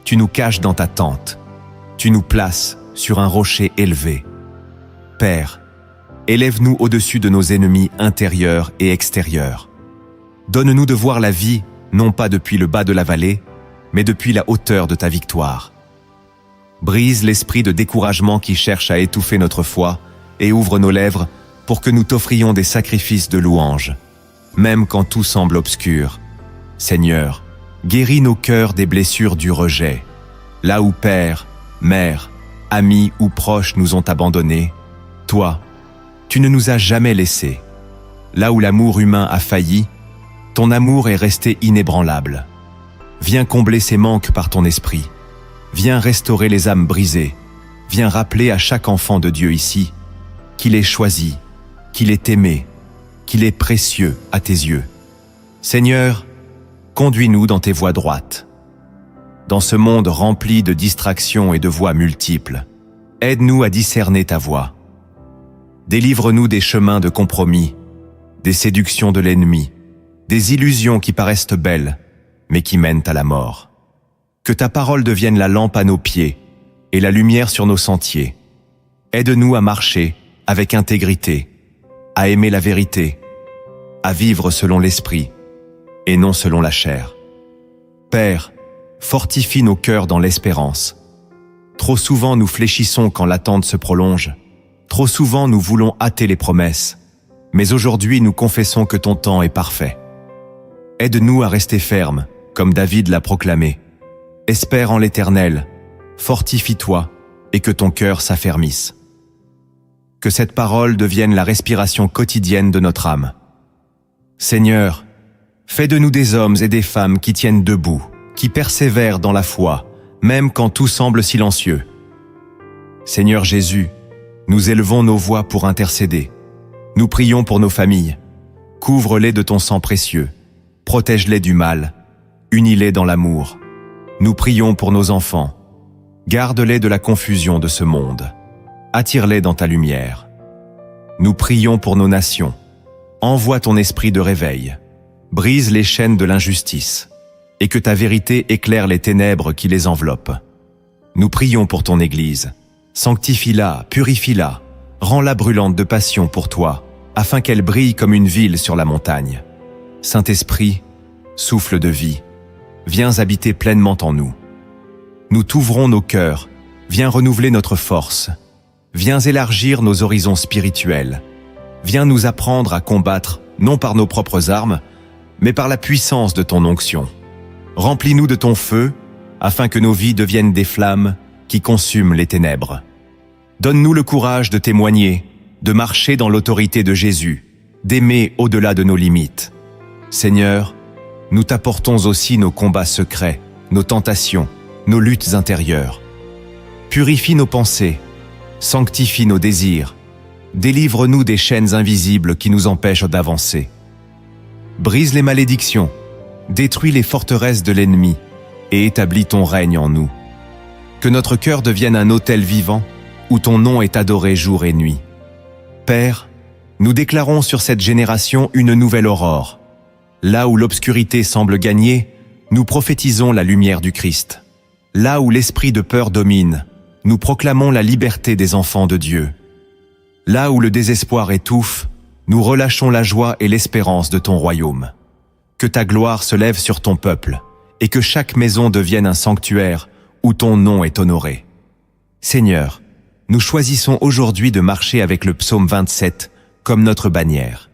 Tu nous caches dans ta tente. Tu nous places sur un rocher élevé. Père, élève-nous au-dessus de nos ennemis intérieurs et extérieurs. Donne-nous de voir la vie, non pas depuis le bas de la vallée, mais depuis la hauteur de ta victoire. Brise l'esprit de découragement qui cherche à étouffer notre foi et ouvre nos lèvres pour que nous t'offrions des sacrifices de louange, même quand tout semble obscur. Seigneur, guéris nos cœurs des blessures du rejet. Là où père, mère, amis ou proches nous ont abandonnés, toi, tu ne nous as jamais laissés. Là où l'amour humain a failli, ton amour est resté inébranlable. Viens combler ces manques par ton esprit. Viens restaurer les âmes brisées. Viens rappeler à chaque enfant de Dieu ici qu'il est choisi, qu'il est aimé, qu'il est précieux à tes yeux. Seigneur, conduis-nous dans tes voies droites. Dans ce monde rempli de distractions et de voies multiples, aide-nous à discerner ta voie. Délivre-nous des chemins de compromis, des séductions de l'ennemi, des illusions qui paraissent belles, mais qui mènent à la mort. Que ta parole devienne la lampe à nos pieds et la lumière sur nos sentiers. Aide-nous à marcher avec intégrité, à aimer la vérité, à vivre selon l'esprit et non selon la chair. Père, fortifie nos cœurs dans l'espérance. Trop souvent nous fléchissons quand l'attente se prolonge. Trop souvent nous voulons hâter les promesses. Mais aujourd'hui nous confessons que ton temps est parfait. Aide-nous à rester fermes, comme David l'a proclamé. Espère en l'Éternel, fortifie-toi et que ton cœur s'affermisse. Que cette parole devienne la respiration quotidienne de notre âme. Seigneur, fais de nous des hommes et des femmes qui tiennent debout, qui persévèrent dans la foi, même quand tout semble silencieux. Seigneur Jésus, nous élevons nos voix pour intercéder. Nous prions pour nos familles. Couvre-les de ton sang précieux. Protège-les du mal. Unis-les dans l'amour. Nous prions pour nos enfants. Garde-les de la confusion de ce monde. Attire-les dans ta lumière. Nous prions pour nos nations. Envoie ton esprit de réveil. Brise les chaînes de l'injustice. Et que ta vérité éclaire les ténèbres qui les enveloppent. Nous prions pour ton Église. Sanctifie-la, purifie-la. Rends-la brûlante de passion pour toi, afin qu'elle brille comme une ville sur la montagne. Saint-Esprit, souffle de vie, viens habiter pleinement en nous. Nous t'ouvrons nos cœurs, viens renouveler notre force. Viens élargir nos horizons spirituels. Viens nous apprendre à combattre, non par nos propres armes, mais par la puissance de ton onction. Remplis-nous de ton feu, afin que nos vies deviennent des flammes qui consument les ténèbres. Donne-nous le courage de témoigner, de marcher dans l'autorité de Jésus, d'aimer au-delà de nos limites. Seigneur, nous t'apportons aussi nos combats secrets, nos tentations, nos luttes intérieures. Purifie nos pensées, sanctifie nos désirs, délivre-nous des chaînes invisibles qui nous empêchent d'avancer. Brise les malédictions, détruis les forteresses de l'ennemi et établis ton règne en nous. Que notre cœur devienne un autel vivant où ton nom est adoré jour et nuit. Père, nous déclarons sur cette génération une nouvelle aurore. Là où l'obscurité semble gagner, nous prophétisons la lumière du Christ. Là où l'esprit de peur domine, nous proclamons la liberté des enfants de Dieu. Là où le désespoir étouffe, nous relâchons la joie et l'espérance de ton royaume. Que ta gloire se lève sur ton peuple, et que chaque maison devienne un sanctuaire où ton nom est honoré. Seigneur, nous choisissons aujourd'hui de marcher avec le psaume 27 comme notre bannière.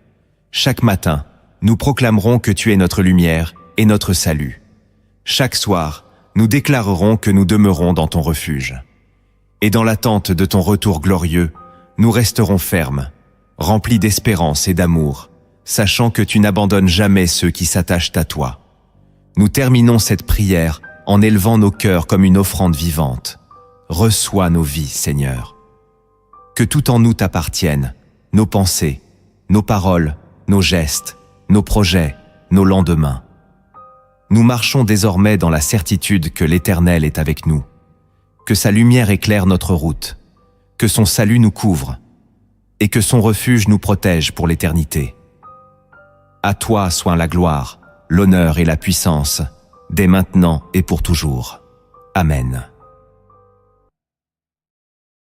Chaque matin, nous proclamerons que tu es notre lumière et notre salut. Chaque soir, nous déclarerons que nous demeurons dans ton refuge. Et dans l'attente de ton retour glorieux, nous resterons fermes, remplis d'espérance et d'amour, sachant que tu n'abandonnes jamais ceux qui s'attachent à toi. Nous terminons cette prière en élevant nos cœurs comme une offrande vivante. Reçois nos vies, Seigneur. Que tout en nous t'appartienne, nos pensées, nos paroles, nos gestes, nos projets, nos lendemains. Nous marchons désormais dans la certitude que l'Éternel est avec nous, que sa lumière éclaire notre route, que son salut nous couvre, et que son refuge nous protège pour l'éternité. À toi soient la gloire, l'honneur et la puissance, dès maintenant et pour toujours. Amen.